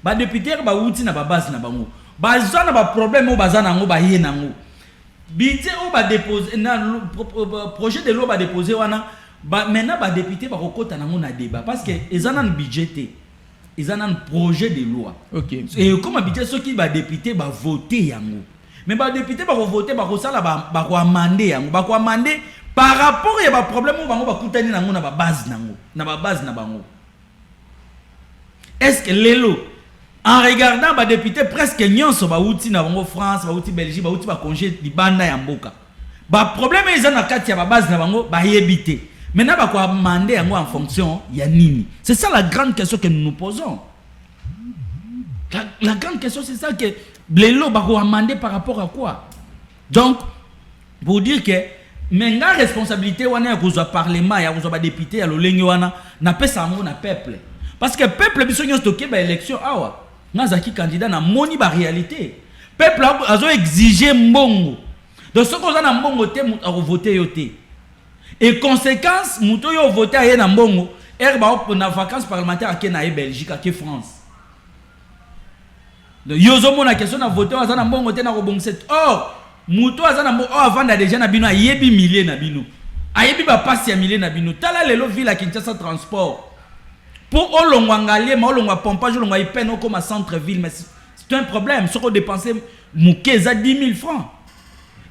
ba député ba outi na ba base na bango ba zana ba problème o bazana ngo ba yé nango bité o ba déposer na projet de loi ba déposer wana ba maintenant ba député ba kokota nango na débat parce que ezana budgeté ezana projet de loi. OK et comme budget ceux qui ba député ba voter yango mais ba député ba voter ba ko sala ba ko amender yango ba ko amender par rapport à un problème où bango bakutani nango na ba base nango na ba base na bango. Est-ce que lelo en regardant ba député presque nyonso ba outi na bango France ba outi Belgique ba outi ba congé di banda ya mboka ba problème ils ont na kati ya ba base na bango ba yebité maintenant ba ko amender yango en fonction ya nini. C'est ça la grande question que nous nous posons. La grande question c'est ça que lelo ba ko amender par rapport à quoi. Donc pour dire que mais la responsabilité wana ya kozwa parlement ya kozwa ba député ya lolenge wana na pesa ngo na peuple parce que peuple biso nyonso toke ba élection awa ngazaki candidat na moni ba réalité peuple azo exiger mbongo donc ce qu'on a na mbongo te mutu a voter yo te et conséquence mutu yo voter aye na mbongo ba na vacances parlementaires ke na Belgique ke France donc yo zo mona question na voter aza na mbongo te na ko bongset muto azana mbo avanda déjà na bino ayebi milliers na bino ayebi ba passe ya milliers na bino tala lelo ville à Kinshasa transport pour olongwa ngalie ma olongwa pompage olongwa ipeno comme à centre ville mais c'est un problème ce qu'on dépenser mukeza 10 000 francs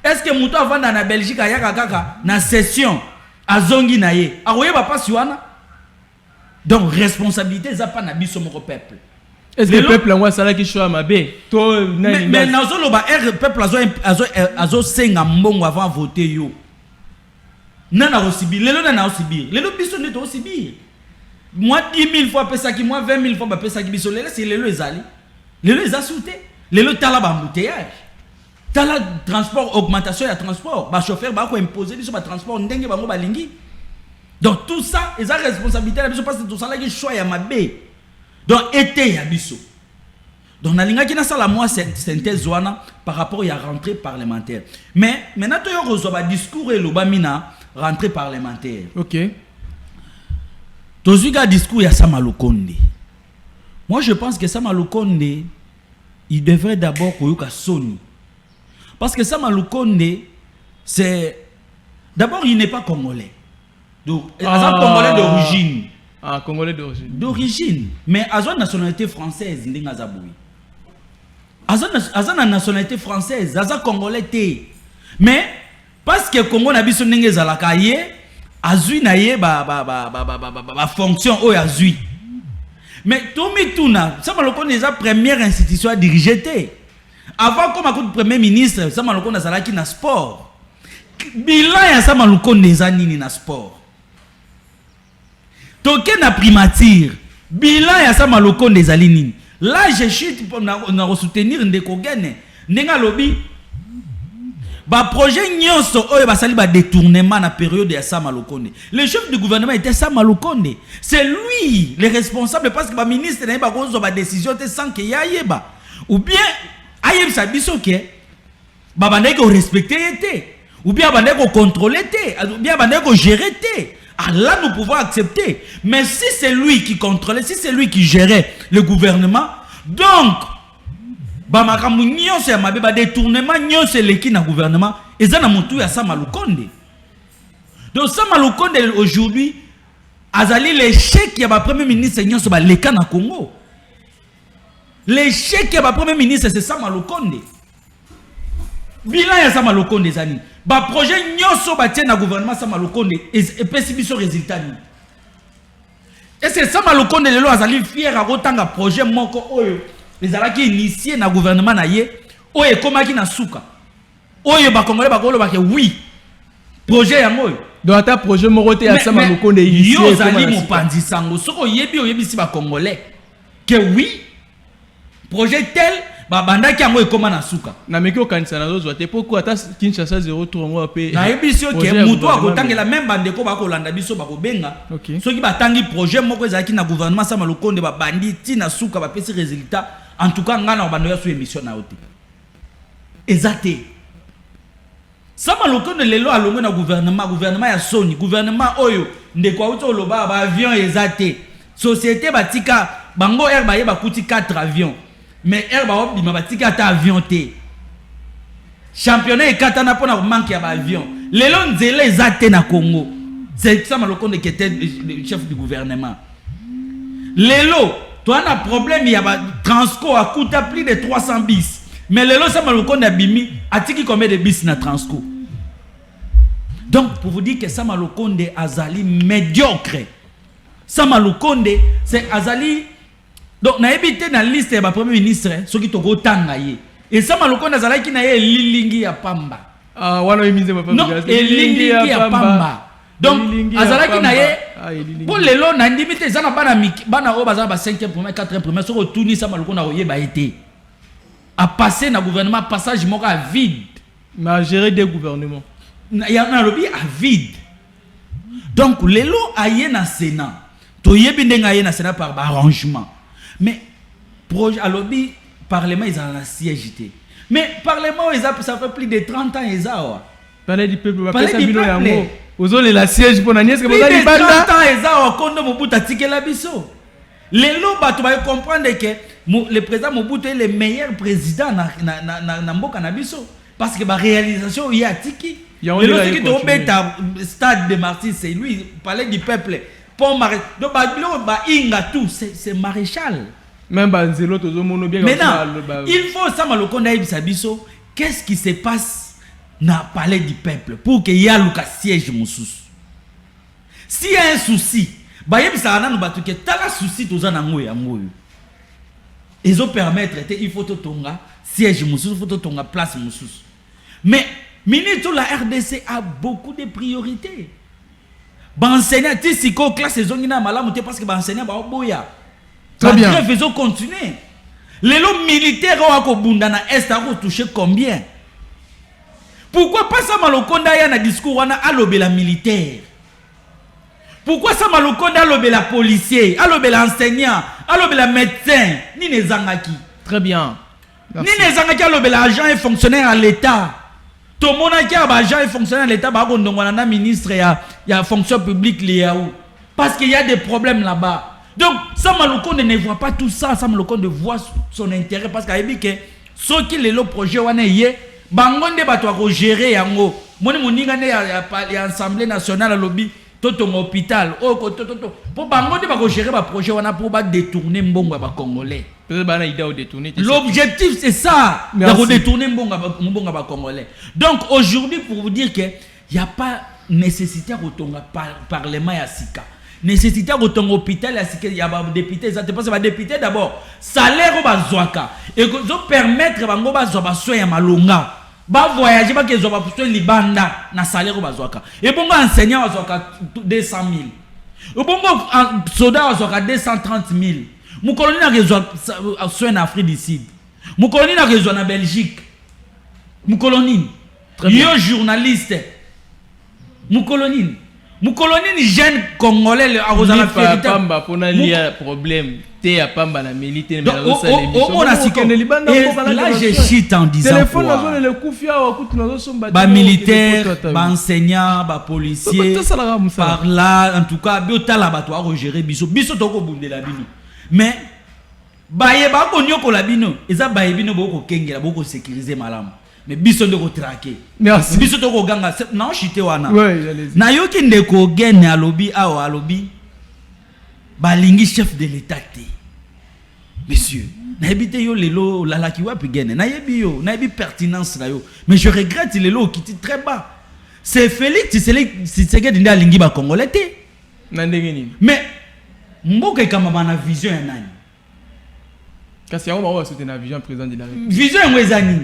est-ce que muto avanda na Belgique ayaka kaka na session azongi na ye aroye ba passe wana donc responsabilité za pa na biso moko peuple. Est-ce que le peuple en ça là qui choisit ma bé mais nazolo ba peuple azo senga mbongo avant voter yo nana osibir lelo nana osibir lelo biso ne to osibir moi 10 000 fois pesa ki moi 20 000 fois ba pesa ki biso lelo c'est lelo ezali lelo ezasouté lelo tala ba embouteillage tala transport augmentation ya transport ba chauffeur ba ko imposer biso ba transport ndenge bango balingi donc tout ça eza responsabilité la biso parce que tout ça là qui choix ya mabe. Donc été ya biso. Donc nalinga ki na sala moi synthèse wana par rapport à rentrée parlementaire. Mais maintenant to yo rezoba discours et lobamina rentrée parlementaire. OK. Tozuga discours ya Sama Lukonde. Moi je pense que Sama Lukonde il devrait d'abord koyoka soni. Parce que Sama Lukonde c'est d'abord il n'est pas congolais. Donc il est congolais d'origine. Ah, congolais d'origine. D'origine. Mais à une nationalité française, à une nationalité française, à congolais. Mais parce que Congo na biso ndenge ezalaka ye azui na ye ba fonction o azui. Mais Tomi Tuna, Sama Lokonde est la première institution à diriger. Avant comme un premier ministre, Sama Lokonde a zalaki na sport. Bilan ya Sama Lokonde est nini na sport. Toke na primature. Bilan ya Sama Lokonde est nini. Là je chute pour na soutenir ndeko gene. Nenga lobby. Ba projet nyonso oyo basali ba détournement na période ya Sama Lokonde. Le chef du gouvernement était Sama Lokonde. C'est lui le responsable parce que ba ministre na ba kozo ba décision te sans que ya yeba. Ou bien ayeb sa biso ke ba bandé ko respecter té ou bien bandé ko contrôler té ou bien bandé ko gérer té. Ah là nous pouvons accepter. Mais si c'est lui qui contrôlait, si c'est lui qui gérait le gouvernement, donc ba makambu nyonso ya mabe ba détournement nyonso leki na gouvernement eza na mutu ya Sama Lokonde. Donc Sama Lokonde aujourd'hui azali l'échec ya ba premier ministre nyonso ba leka na Congo. L'échec ya ba premier ministre c'est Sama Lokonde. Bilan ya Sama Lokonde zani ba projet nyonso ba tie na gouvernement Sama Lokonde et pesi biso résultat ni. Et c'est Sama Lokonde lelo azali fier a kotanga projet moko oyo les alaki initié na gouvernement na ye oye komaki na suka oye ba congolais ba kolo ba ke oui projet ya moyo donc ta projet moroté ya Sama Lokonde initié yo zali mo pandi sango soko yebi si ba congolais que oui projet tel ba bandaki yango ekoma na suka na meki okanisa na zozo te pourquoi ta Kinshasa 0 ngo pe na yebi sio ke mutu akotangela même bandeko ba kolanda biso ba kobenga soki batangi projet moko ezalaki na gouvernement Sama Lokonde ba bandi ti na suka ba pesi résultat. En tout cas, ngana obanoya sous émission na ote. Ezate. Sama Lokonde lelo alongo na gouvernement ya Sony, gouvernement oyo ndeko auto oloba ba avion ezate. Société batika bango air ba yeba kuti 4 avions. Mais air ba obima batika ta avion te. Championnat ekatana pona manque ya ba avion. Lelo nzela ezate na Congo. C'est Sama Lokonde qui était le chef du gouvernement. Lelo tu as un problème, il y a un Transco a coûté plus de 300 bis. Mais le lot, Sama Lokonde a bimi, a tiki combien de bis na Transco. Donc, pour vous dire que Sama Lokonde azali médiocre. Sama Lokonde, c'est azali. Donc, na évité na liste de premier ministre, ce qui togo tangaye. Et Sama Lokonde azali qui na ye lilingi ya pamba. Ah, wano imize ma pamba. Non, lilingi ya pamba. Donc, azalaki na ye pour les lots na ndimite zana bana o bazana ba 5e premier 4e premier so retourner Sama Lokonde na oyeba été a passer na gouvernement passage moko à vide mais gérer des gouvernements ya na lobby à vide. Donc les lots aye na Sénat to yebi ndenga aye na Sénat par arrangement mais projet à lobby parlement ils ont la siège. Mais parlement ça fait plus de 30 ans ils ont palais du peuple va passer bino yango. Vous avez la siège pour Nanies que vous avez pas les lots tu comprendre que le président Mobutu est le meilleur président na mboka na biso parce que la réalisation il y a tiki le stade de Martyrs c'est lui palais du peuple pour maréchal donc inga tout c'est maréchal même banzelo tozo mono bien. Maintenant il faut Sama Lokonde ayebisa biso qu'est-ce qui se passe na palais du peuple pour que ya luka siège mususu. S'il y a un souci, ba yebisa na batu ke tala souci toza na ngoyo ya ngoyo. Ils ont permettre il faut tonga siège mususu, faut tonga place mususu. Mais ministre la RDC a beaucoup de priorités. Ba enseignant tisiko classe ezongi na malamu te parce que ba enseignant ba oboya. Très bien. Faisons continuer. Les lots militaires ont ko bunda na est a touché combien? Pourquoi pas Sama Lokonde ya na discours wana alobela militaire? Pourquoi Sama Lokonde alobela policier, alobela enseignant, alobela médecin, ni les zangaki? Très bien. Merci. Ni les zangaki alobela agent et fonctionnaire à l'État. Tout le monde qui a agent et fonctionnaire à l'État, ba na ministre ya fonction publique liaou. Parce qu'il y a des problèmes là-bas. Donc Sama Lokonde ne voit pas tout ça, Sama Lokonde voit son intérêt parce qu'il a dit que ceux qui les projet wana yé bangonde bato ko gérer yango moni moninga ne ya assemblée nationale lobby toto hôpital o ko toto pour bangonde ba ko gérer ba projet wana pour ba détourner mbongo ba congolais L'objectif, c'est ça. De détourner Mbonga Congolais. Donc, aujourd'hui, pour vous dire qu'il n'y a pas nécessité de retourner parlement à Sika. Nécessité de retourner hôpital à Sika. Il y a des députés. Ça dépend. C'est des députés d'abord. Salaire au Bazouaka. Et que ça permettre à soins à Malonga. Ba voyager, ba qu'ils ont besoin libanda na salaire au Bazouaka. Et bon, enseignant à 200 000. Et bon, soldat à 230 000. Mon colonie a raison en Afrique du Sud. Mon colonie a raison en Belgique. Mon colonie. Yo journaliste. Mon colonie jeune congolais à Rosala Fierté. Pamba pour n'aller problème. T'es à Pamba la militaire. On a si que là je chute en disant téléphone dans le Koufia ou écoute nous sommes ba militaire, ba enseignant, ba policier. Par là en tout cas biota la bateau à gérer biso toko bundela bino. Mais baye ba ko nyoko la bino eza baye bino boko kengela boko sécuriser malam mais biso ndeko traquer merci biso toko ganga na chité wana na yoki ndeko gene alobi awa alobi balingi chef de l'état té monsieur na ebite yo lelo lalaki wapi gene na yebi yo na yebi pertinence na yo mais je regrette lelo kiti très bas c'est Félix Tshisekedi ndi alingi ba congolais té na ndenge nini mais mboka kama na vision ya nani kasi yango ba soutenir vision président de la République vision ngwezani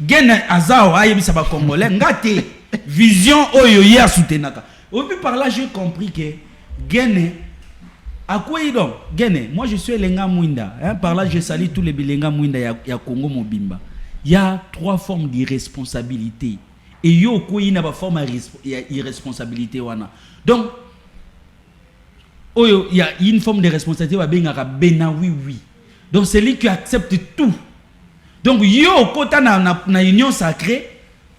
gene azao ayebisa ba congolais ngate vision oyo ya soutenaka au plus par là j'ai compris que gene à quoi il donc gene moi je suis Elenga Mwinda hein, par là je salue tous les bilenga Mwinda ya Congo Mobimba il y a 3 formes d'irresponsabilité et yo ko ina ba forme irresponsabilité wana donc il y a une forme de responsabilité oui. Donc c'est lui qui accepte tout. Donc yo kota na union sacrée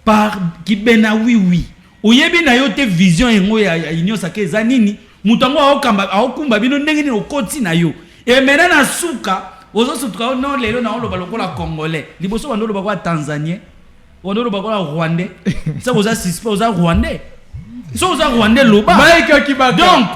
par qui bena oui. Oyebi na yo te vision engo ya union sacrée zanini mutango aokumba bino ndenge ni okoti na yo. Et maintenant na suka ozo suka non lelo na oloba lokola congolais. Liboso bando loba kwa tanzanien. Bando loba kwa rwandais. Ça oza suspect oza rwandais. Ça oza rwandais loba. Donc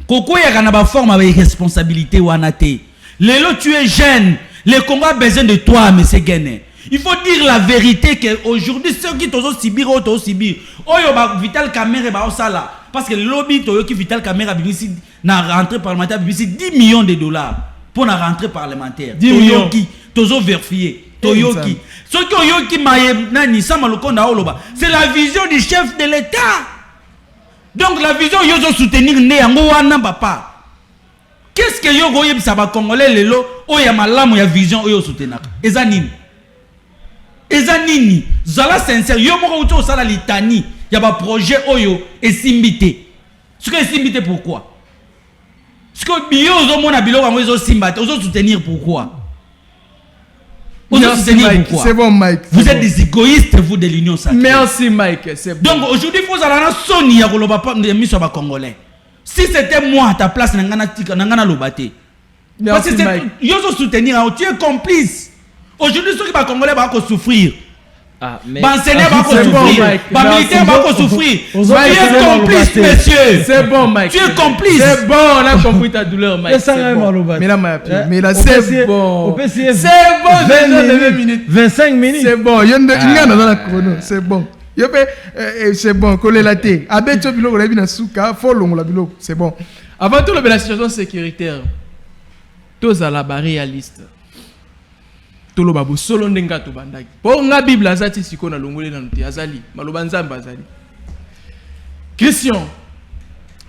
Koko ya kana ba forme avec responsabilité wanate. Lelo tu es jeune, le Congo a besoin de toi monsieur Guéné. Il faut dire la vérité que aujourd'hui ceux qui tozo sibir auto sibir. Oyo ba Vital Kamerhe ba osala parce que lobby toyo qui Vital Kamerhe bibisi na rentrée parlementaire bibisi 10 millions de dollars pour la rentrée parlementaire. 10 millions qui tozo vérifier. Toyoki. Ceux qui oyoki maye nani sama lokonda oloba. C'est la vision du chef de l'État. Donc la vision yo zo soutenir ne yango wana papa. Qu'est-ce que yo goyeb ça va congolais lelo o ya malamu ya vision yo soutenir. Eza nini zala sincère yo moko uto sala litani ya ba projet oyo esimbité. Ce que esimbité pourquoi? Ce que bio zo mona biloko yango zo simbate, ozo soutenir pourquoi? C'est bon, Mike. Vous êtes des égoïstes, vous, de l'Union sacrée. Merci, Mike. C'est bon. Donc, aujourd'hui, il faut aller Sony à Congolais. Si c'était moi à ta place, Nangana Lobate. Parce que ils ont soutenir, tu es complice. Aujourd'hui, ceux qui sont Congolais vont souffrir. Enseignants vont souffrir. Militaires vont souffrir. Tu es complice, monsieur. C'est bon, Mike. Tu es complice. C'est bon, on a compris ta douleur, Mike. Mais là, c'est bon. C'est bon, 20 minutes. 25 minutes. C'est bon. C'est bon. C'est bon. Coller la thé. C'est bon. Avant tout, la situation sécuritaire. Tous à la barre réaliste. Tolo babu solo ndenga to bandaki. Pour nga Bible azati siko na longole na nti azali. Maloba nzamba azali. Christian,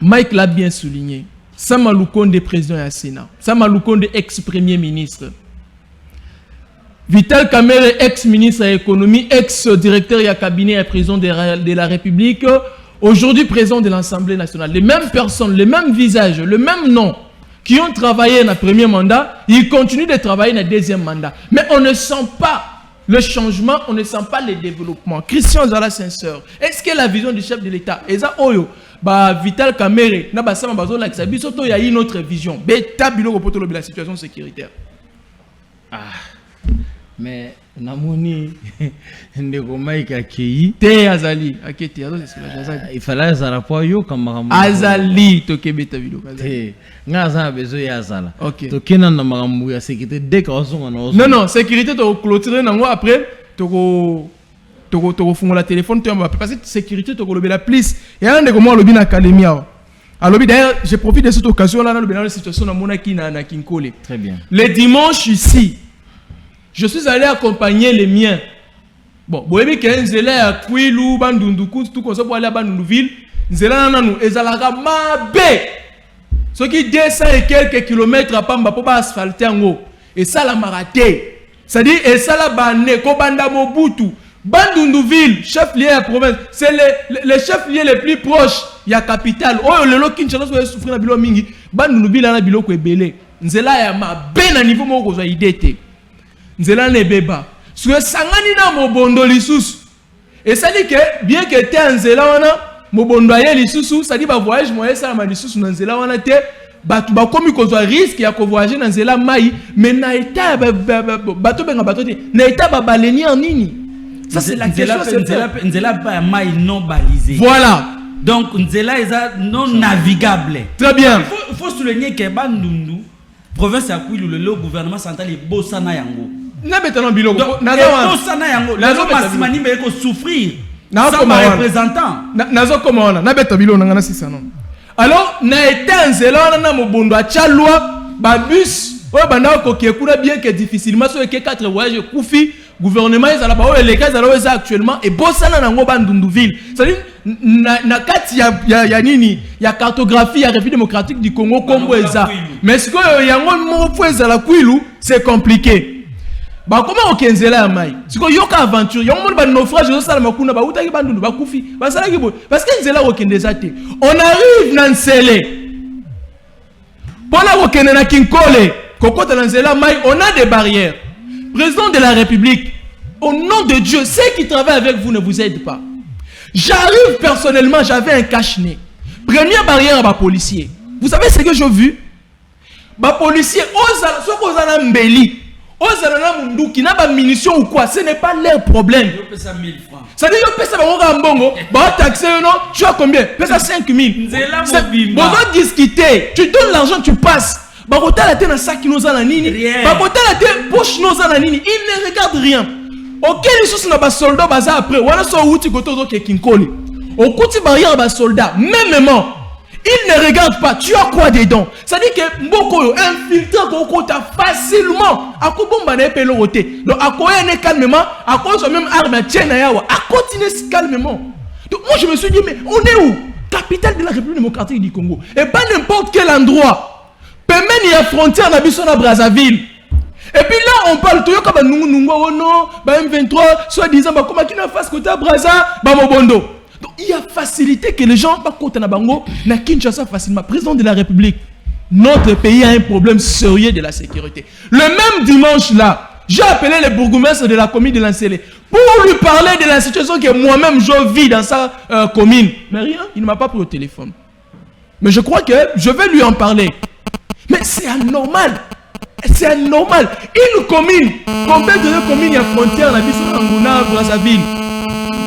Mike l'a bien souligné. Sama Lukonde président du Sénat. Sama Lukonde ex-premier ministre. Vital Kamerhe ex-ministre de l'économie, ex-directeur du cabinet et président de la République. Aujourd'hui président de l'Assemblée nationale. Les mêmes personnes, les mêmes visages, le même nom. Qui ont travaillé dans le premier mandat, ils continuent de travailler dans le deuxième mandat. Mais on ne sent pas le changement, on ne sent pas le développement. Christian Zala sincère. Est-ce que la vision du chef de l'État, Eza Oyo, Vital Kamerhe, il y a une autre vision. La situation sécuritaire. mais namoni ndeko Mike akei te azali akete il fallait azala po yo kama azali tokebeta video te nga azala besoin ya azala OK tokena na makambo ya sécurité dès que osonga na non sécurité to clôturer nango après toko fungola téléphone to parce que sécurité to kolobela plus et un ndeko mo lobi na academia alors d'ailleurs je profite de cette occasion là dans la situation na monaki na Kinkole. Très bien. Le dimanche ici je suis allé accompagner les miens. Bon, boyebi ke nzela ya Kwilu bandundu tout comme ça pour aller à Bandunduville, nzela nanu ezalaka mabe. Ce qui 200 et quelques kilomètres à Pamba pour asphalter ngo et ça la maraté. C'est-à-dire et ça la bané ko banda Mobutu. Bandunduville, chef-lieu de la province, c'est le chef-lieu le plus proche de la capitale. Oh, le lot Kinshasa soit souffrir na bilo mingi, Bandunduville na bilo ko ebele. Nzela ya mabe na niveau moko zo idete. Nzela ne beba. Sur sangani na mobondo lisusu. Et ça dit que bien que te nzela wana mobondo aye lisusu, ça dit ba voyage moyen ça ma lisusu na nzela wana te batu ba komi ko zo risque ya ko voyager na nzela mai, mais na eta bato benga bato te. Na eta ba baleni en nini. Ça c'est la question. Nzela pas mai non balisé. Voilà. Donc nzela est non navigable. Très bien. Il faut souligner que Bandundu province ya Kwilu le gouvernement central est bosana yango. Na betana biloko. Bosana yango. Nazo masimani be ko souffrir. Sans ma représentant. Nazo komona. Na betana biloko ngana sisa non. Alors na etanzela na mobondo a chalwa ba bus oyo banda ko kiekura bien que difficilement so ke 4 voyages kufi gouvernement ezala ba oyo les cas ezala actuellement et bosana nango Bandunduville. C'est-à-dire na kati ya nini ya cartographie ya République démocratique du Congo Congo eza. Mais ce que yango mo fo ezala Kwilu c'est compliqué. Bah comment okenzela ya mai? Siko yoka aventure, yango mo ba naufrage zo sala makuna ba utaki Bandundu ba kufi. Ba sala kibo parce que nzela okendeza te. On arrive na Nsele. Pona okende na Kinkole, kokota na nzela mai, on a des barrières. Président de la République, au nom de Dieu, ceux qui travaillent avec vous ne vous aident pas. J'arrive personnellement, j'avais un cache-nez. Première barrière à ma policier. Vous savez ce que j'ai vu? Ma policier, osala mbeli. Osala mundu qui n'a pas munitions ou quoi, ce n'est pas leur problème. Je paie ça 1000 francs. Ça dit que pesa bango mbongo, ba taxer non, tu as combien? Pesa 5000. Bon, on va discuter. Tu donnes l'argent, tu passes. Bakota la tête dans sac nous a la nini. Bakota la tête poche nous a la nini. Il ne regarde rien. Auquel les choses n'a pas soldat baza après. Voilà so outi koto zo ke Kinkole. Au côté barrière ba soldat, mêmement. Il ne regarde pas. Tu as quoi dedans? Ça dit que Mboko infiltré kokota facilement. Ako bomba na pelo roté. Donc ako ene calmement, ako so même arme tienne yawa. A continuer calmement. Donc moi je me suis dit mais on est où? Capitale de la République démocratique du Congo. Et pas n'importe quel endroit. Il y a frontière na biso na Brazzaville. Et puis là on parle tout comme nungu ono, ba M23, soi-disant ba comme qui na face côté Brazza, ba Mobondo. Donc il y a facilité que les gens ba côté na bango na Kinshasa facilement. Président de la République, notre pays a un problème sérieux de la sécurité. Le même dimanche là, j'ai appelé le bourgmestre de la commune de Lansele pour lui parler de la situation que moi-même je vis dans sa commune. Mais rien, il ne m'a pas pris au téléphone. Mais je crois que je vais lui en parler. Mais c'est anormal. C'est anormal. Une commune, combien de communes il y a frontière la mission d'Anguna, Brazzaville?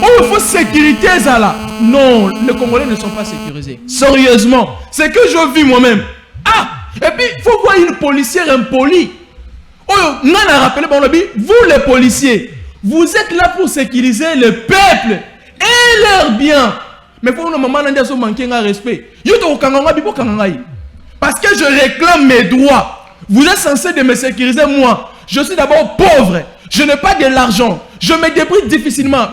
Oh, il faut sécurité ça là. Non, les Congolais ne sont pas sécurisés. Sérieusement, c'est que je vis moi-même. Ah, et puis il faut voir une policière impolie. Oh, non, on a rappelé, vous les policiers, vous êtes là pour sécuriser le peuple et leurs biens. Mais pour nous, maman, on a manqué de respect. Parce que je réclame mes droits. Vous êtes censé de me sécuriser moi. Je suis d'abord pauvre. Je n'ai pas de l'argent. Je me débrouille difficilement.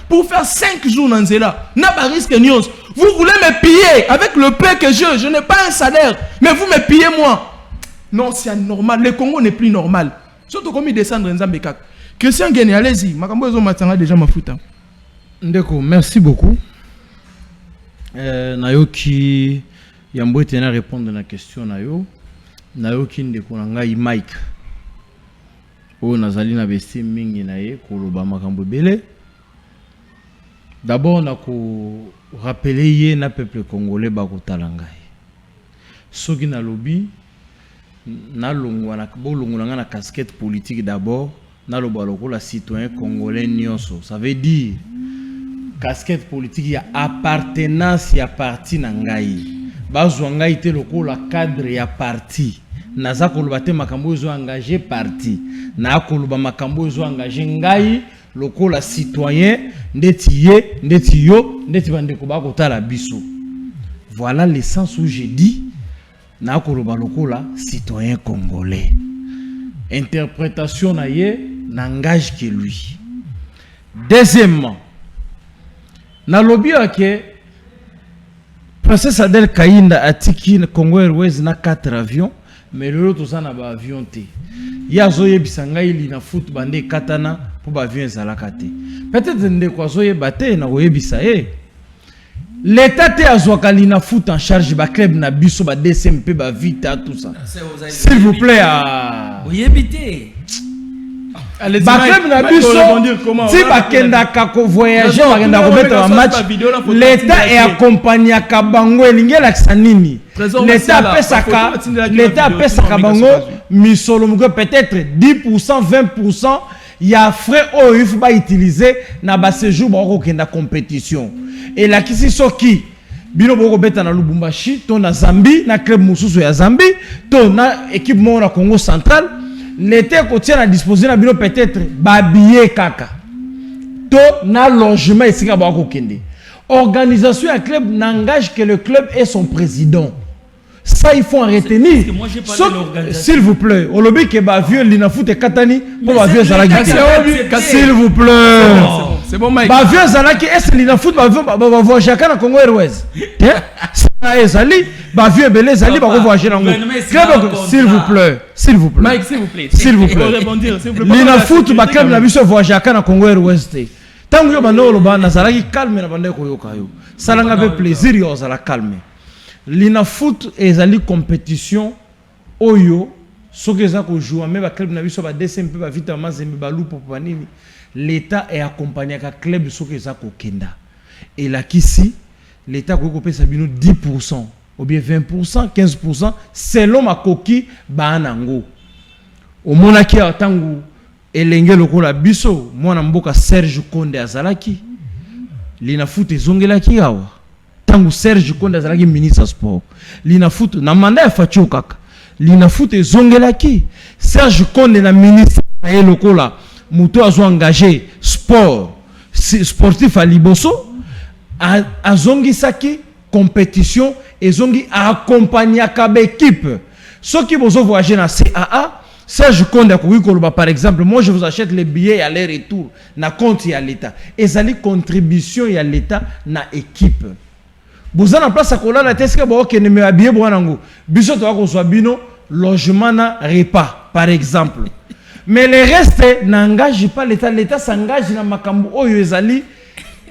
Pour faire 5 jours dans Nzela. Vous voulez me piller avec le peu que je n'ai pas un salaire. Mais vous me pillez moi. Non, c'est anormal. Le Congo n'est plus normal. Surtout comme il descend dans Nzambekak. Christian Guéné, allez-y. Déjà ma fouta. Ndeko, merci beaucoup. Nayoki Yambo tena répondre à la question Nayoki ndeko ngai Mike. O nazali na besti mingi na ye koloba makambo belé. D'abord nako rappeler ye na peuple congolais ba kotala ngai. Soki na lobi na longwa na casquette politique d'abord na lobaloko la citoyen congolais nyonso. Ça veut dire casquette politique ya appartenance ya parti na ngai. Bazwa ngai te lokola cadre ya parti. Naza koloba te makambo ezo engagé parti. Na koloba makambo ezo engagé ngai lokola citoyen ndeti ye, ndeti yo, ndeti bandeko ba kotala biso. Voilà le sens où j'ai dit na koloba lokola citoyen congolais. Interprétation na ye n'engage que lui. Deuxièmement, na lobby que Princesse Adel Kainda atiki Congo Airways na 4 avions, mais l'autre ça na ba avion te. Ya zoye bisanga ili na foot bande katana pour ba avion ezalaka te. Peut-être ndeko zoye bate na oyebisa l'État te azwaka li na foot en charge ba club na biso ba DCMP ba Vita tout ça. S'il vous plaît oyebite. Ba club na biso si ba kenda kako voyager ba kenda ko mettre un match, l'État est accompagné ka bango elingela ksanini. L'État pesa ka bango misolo muko peut-être 10% 20% ya frais o il faut ba utiliser na ba séjour ba ko kenda compétition. Et la kisi soki bino boko beta na Lubumbashi to na Zambie na club mususu ya Zambie to na équipe mo na Congo central, l'État ko tient à disposer na bino peut-être ba billet kaka to na logement esika ba ko kende. Organisation ya club n'engage que le club et son président. Ça il faut en retenir. S'il vous plaît, au lobby que ba vieux lina foot katani pour ba vieux zalaki. S'il vous plaît. C'est bon Mike. Ba vieux zalaki est lina foot ba voyager na Congo Airways. Ça ezali ba vieux belé zali ba voyager na Congo. S'il vous plaît. S'il vous plaît. Mike s'il vous plaît. S'il vous plaît. Rebondir s'il vous plaît. Lina foot ba club na biso voyager na Congo Airways. Tango yo bando loba na zalaki calme na bande ko yoka yo. Salanga be plaisir yo zala calme. Lina foot ezali compétition oyo soki eza ko jouer mais ba club na biso ba DCMP ba Vita Mazembe ba Lupo panini, l'État est accompagné ka club soki eza ko kenda. Et là kisi l'État ko pesa bino 10% ou bien 20%, 15% selon ma koki ba nango. O monaki atangu elenge lokola biso mwana mboka Serge Konde azalaki. Lina foot ezongelaki awa. Tangu Serge Konde azalaki ministre sport. Lina foot na mandat ya Fatou kaka. Lina foot ezongelaki. Serge Konde na ministre ya lokola muto azo engagé sport sportif à Liboso azongisaki compétition ezongi accompagner ka équipe. Ceux qui bozo voyager na CAA Serge Konde a par exemple, moi je vous achète les billets à l'aller-retour na compte ya l'État. Ezali contribution ya l'État na équipe. Vous en place à Kola la test que vous avez mis à billet bonango. Biso to ko so bino logement na repas par exemple. Mais le reste n'engage pas l'État. L'État s'engage dans makambo oyo ezali.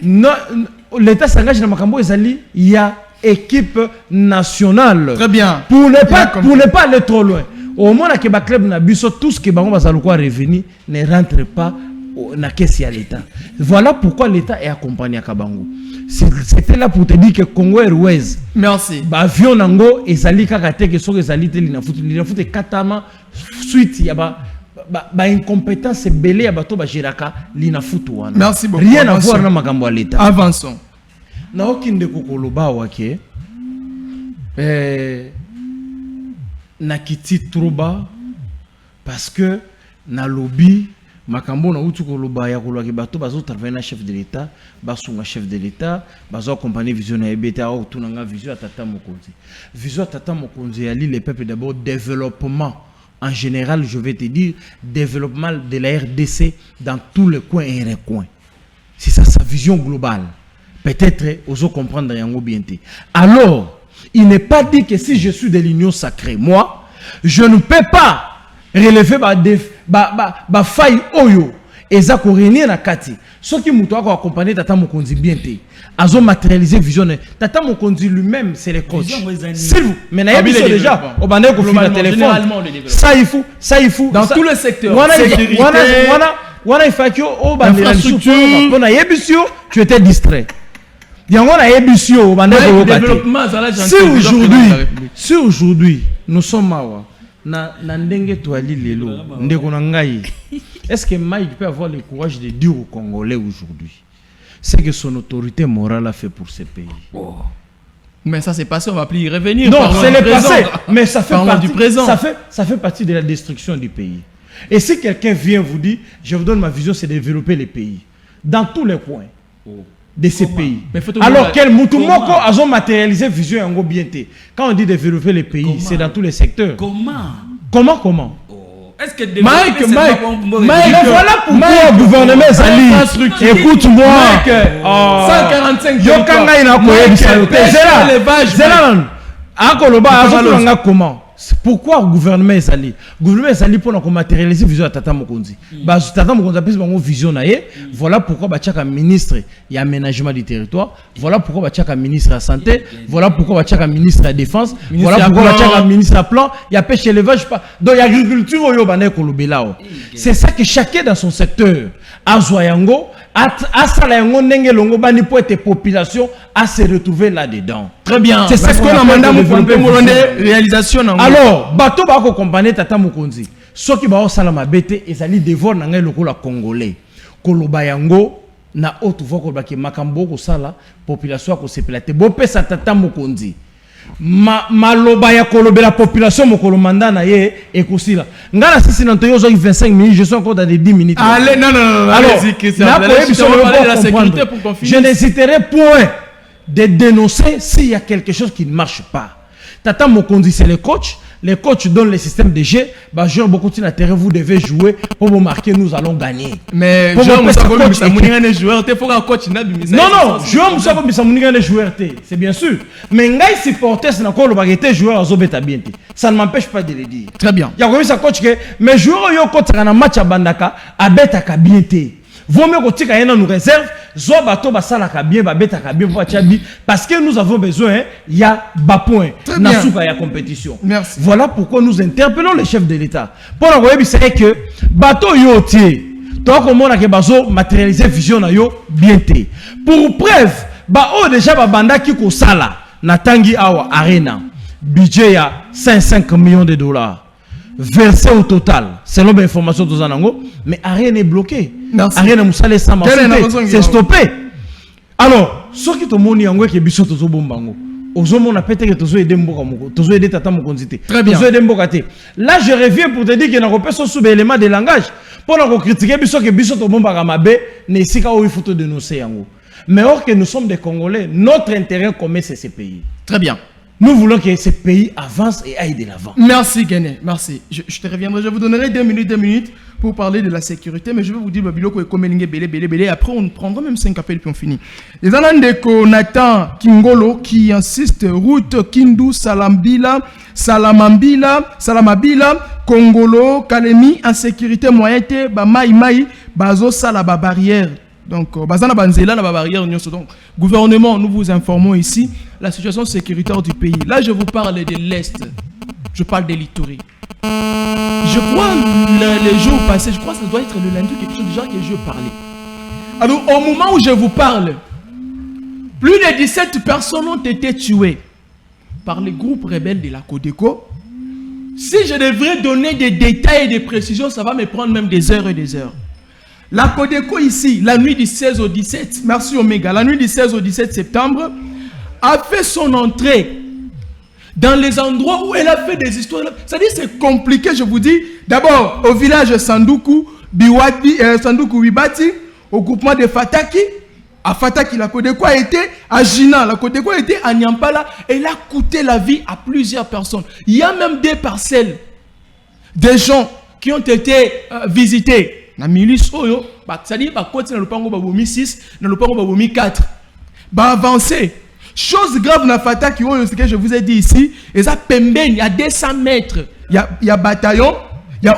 L'État s'engage dans makambo ezali. Il y a équipe nationale. Très bien. Pour ne pas aller trop loin. Au moins que ba club na biso tout ce que bango bazaloko revenu ne rentre pas na caisse à l'État. Voilà pourquoi l'État est accompagné à Kabango. C'était là pour te dire que Congo Airways. Merci. Ba avion nango ezali kaka te que so ezali te lina foot katama suite ya ba incompétence belé ya bato ba jiraka lina foot wana. Merci beaucoup. Rien à voir na makambo à l'État. Avançons. Na okinde kokoloba wake na kiti troba parce que na lobby makambo na utu koloba ya kolaki bato bazo travailler na chef de l'État basunga chef de l'État bazo accompagner vision na ebeta au tunanga vision atata mokonzi ali les peuples d'abord développement en général je vais te dire développement de la RDC dans tous les coins et recoins. C'est ça sa vision globale. Peut-être oso comprendre yango bien te. Alors il n'est pas dit que si je suis de l'union sacrée, moi, je ne peux pas relever ma faille oyo. Et ça réunir na kati. Ce qui m'a accompagné Tata Mokonzi bien te. Azo matérialiser vision. Tata Mokonzi lui-même, c'est le coach. S'il vous, mais na yabiso déjà. Au bandé ko fina téléphone. Ça il faut. Dans tous les secteurs. Wana il faut que au bandé l'infrastructure. On a yebisio, tu étais distrait. Si aujourd'hui nous sommes mawa na ndenge toali lelo ndeko na ngai. Est-ce que Mike peut avoir le courage de dire aux Congolais aujourd'hui ce que son autorité morale a fait pour ce pays? Mais ça c'est passé, on va plus y revenir. Non, c'est le passé, mais ça fait partie du présent. Ça fait partie de la destruction du pays. Et si quelqu'un vient vous dire, je vous donne ma vision, c'est de développer les pays dans tous les coins de ces pays. Alors quel Moutoumoko a matérialisé vision en bien. Quand on dit développer les pays, c'est dans tous les secteurs. Comment? Est-ce que Mike, mais voilà pourquoi le gouvernement Zali, écoute-moi, 145 comment? Pourquoi le gouvernement est allé? Le gouvernement est allé pour matérialiser la vision de Tata Mokonzi. Tata Mokonzi a une vision. Voilà pourquoi il y a un ministre de l'aménagement du territoire. Voilà pourquoi il y a un ministre de la santé. Voilà pourquoi il y a un ministre de la défense. Voilà pourquoi il y a un ministre de la plan. Il y a pêche élevage. Donc l'agriculture, c'est ça que chacun dans son secteur a Zoyango. Population à se retrouver là-dedans. Très bien. C'est ça qu'on a demandé réalisation. Alors, bateau ba ko compagnie Tata Mokonzi. Ce qui va au salama bete ezali devant na ngai lokola congolais. Koloba yango na autre voix ko ba ke makambo ko sala population ko sepelate. Bo pesa Tata Mokonzi. Maloba ya kolobe la population mokolo manda na ye ekosila ngala sisi na ntoyo zo 25 minutes, je suis encore dans les 10 minutes. Allez, non, alors je n'hésiterai point de dénoncer s'il y a quelque chose qui ne marche pas. Tata Mokonzi c'est le coach. Les coachs donnent le système de jeu. Bah, joueur beaucoup de terrain, vous devez jouer pour vous marquer, nous allons gagner. Mais joueur joueur, coach non, joueur c'est bien sûr. Mais ngai supporter c'est encore le baguette joueur à Zobeta bien. Ça ne m'empêche pas de le dire. Très bien. Il y a comme ça coach que mais joueur yo coach na match à Bandaka à beta ka bien té. Vaut mieux que tu aies nous réserve, Zobato basala ka bien, babeta ka bien pour Tchabi parce que nous avons besoin il y a bas point na souka ya compétition. Merci. Voilà pourquoi nous interpellons le chef de l'État. Pour la voir c'est que bateau yo tie. Toi comment on a que bazo matérialiser vision na yo bien té. Pour preuve, ba o déjà ba banda ki ko sala na Tangi Awa Arena. Budget ya 5 millions de dollars. Versé au total, selon les informations de Zanango, mais rien n'est bloqué. Rien n'est c'est stoppé. Alors, ce qui te montre en que biso tozo bombango. Ozomo na pété que tozo aider mboka moko, tozo aider Tata Mokonzi. Très bien. Tozo aider mboka té. Là, je reviens pour te dire qu'il y a un repère sous élément de langage. Pour nous critiquer biso que biso to bombaka mabe, ne sika où il faut te dénoncer yango. Mais or que nous sommes des Congolais, notre intérêt commun c'est ce pays. Très bien. Nous voulons que ce pays avance et aille de l'avant. Merci Guéné, merci. Je te reviendrai, je vous donnerai 2 minutes pour parler de la sécurité, mais je vais vous dire Babiloko est comme belé. Après on prendra même 5 appels puis on finit. Les Anandeko Nathan Kingolo qui insiste route Kindu Salamabila, Kongolo, Kalemi, insécurité moyenne, Maï, Bazo Salaba barrière. Donc, bazana banzela na barrière donc gouvernement, nous vous informons ici la situation sécuritaire du pays. Là, je vous parle de l'Est. Je parle de l'Ituri. Je crois les jours passés, je crois que ça doit être le lundi quelque chose déjà que je parlais. Alors, au moment où je vous parle, plus de 17 personnes ont été tuées par les groupes rebelles de la Codeco. Si je devrais donner des détails et des précisions, ça va me prendre même des heures et des heures. La Codeco ici, la nuit du 16 au 17, merci Omega, la nuit du 16 au 17 septembre, a fait son entrée dans les endroits où elle a fait des histoires. C'est-à-dire c'est compliqué, je vous dis. D'abord, au village Sanduku, Sanduku Wibati, au groupement de Fataki. À Fataki, la Codeco a été à Jina, la Codeco a été à Nyampala. Elle a coûté la vie à plusieurs personnes. Il y a même des parcelles, des gens qui ont été visités. La milice oyo c'est-à-dire ba côté na lupango ba bomi 6 na lupango ba bomi 4 ba avancer chose grave na Fataki oyo ce que je vous ai dit ici et ça pembeni il y a 200 mètres il y a bataillon il y a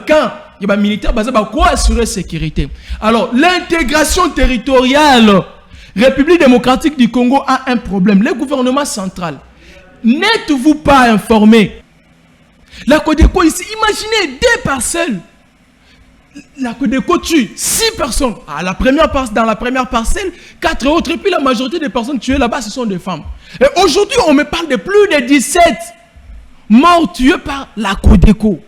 camp il y a militaire basé ba quoi assurer sécurité. Alors l'intégration territoriale République démocratique du Congo a un problème. Le gouvernement central n'êtes-vous pas informé? La Codeco ici, imaginez 2 parcelles. La Codeco tue 6 personnes. Dans la première parcelle, 4 autres. Et puis la majorité des personnes tuées là-bas, ce sont des femmes. Et aujourd'hui, on me parle de plus de 17. morts tués par la Codeco.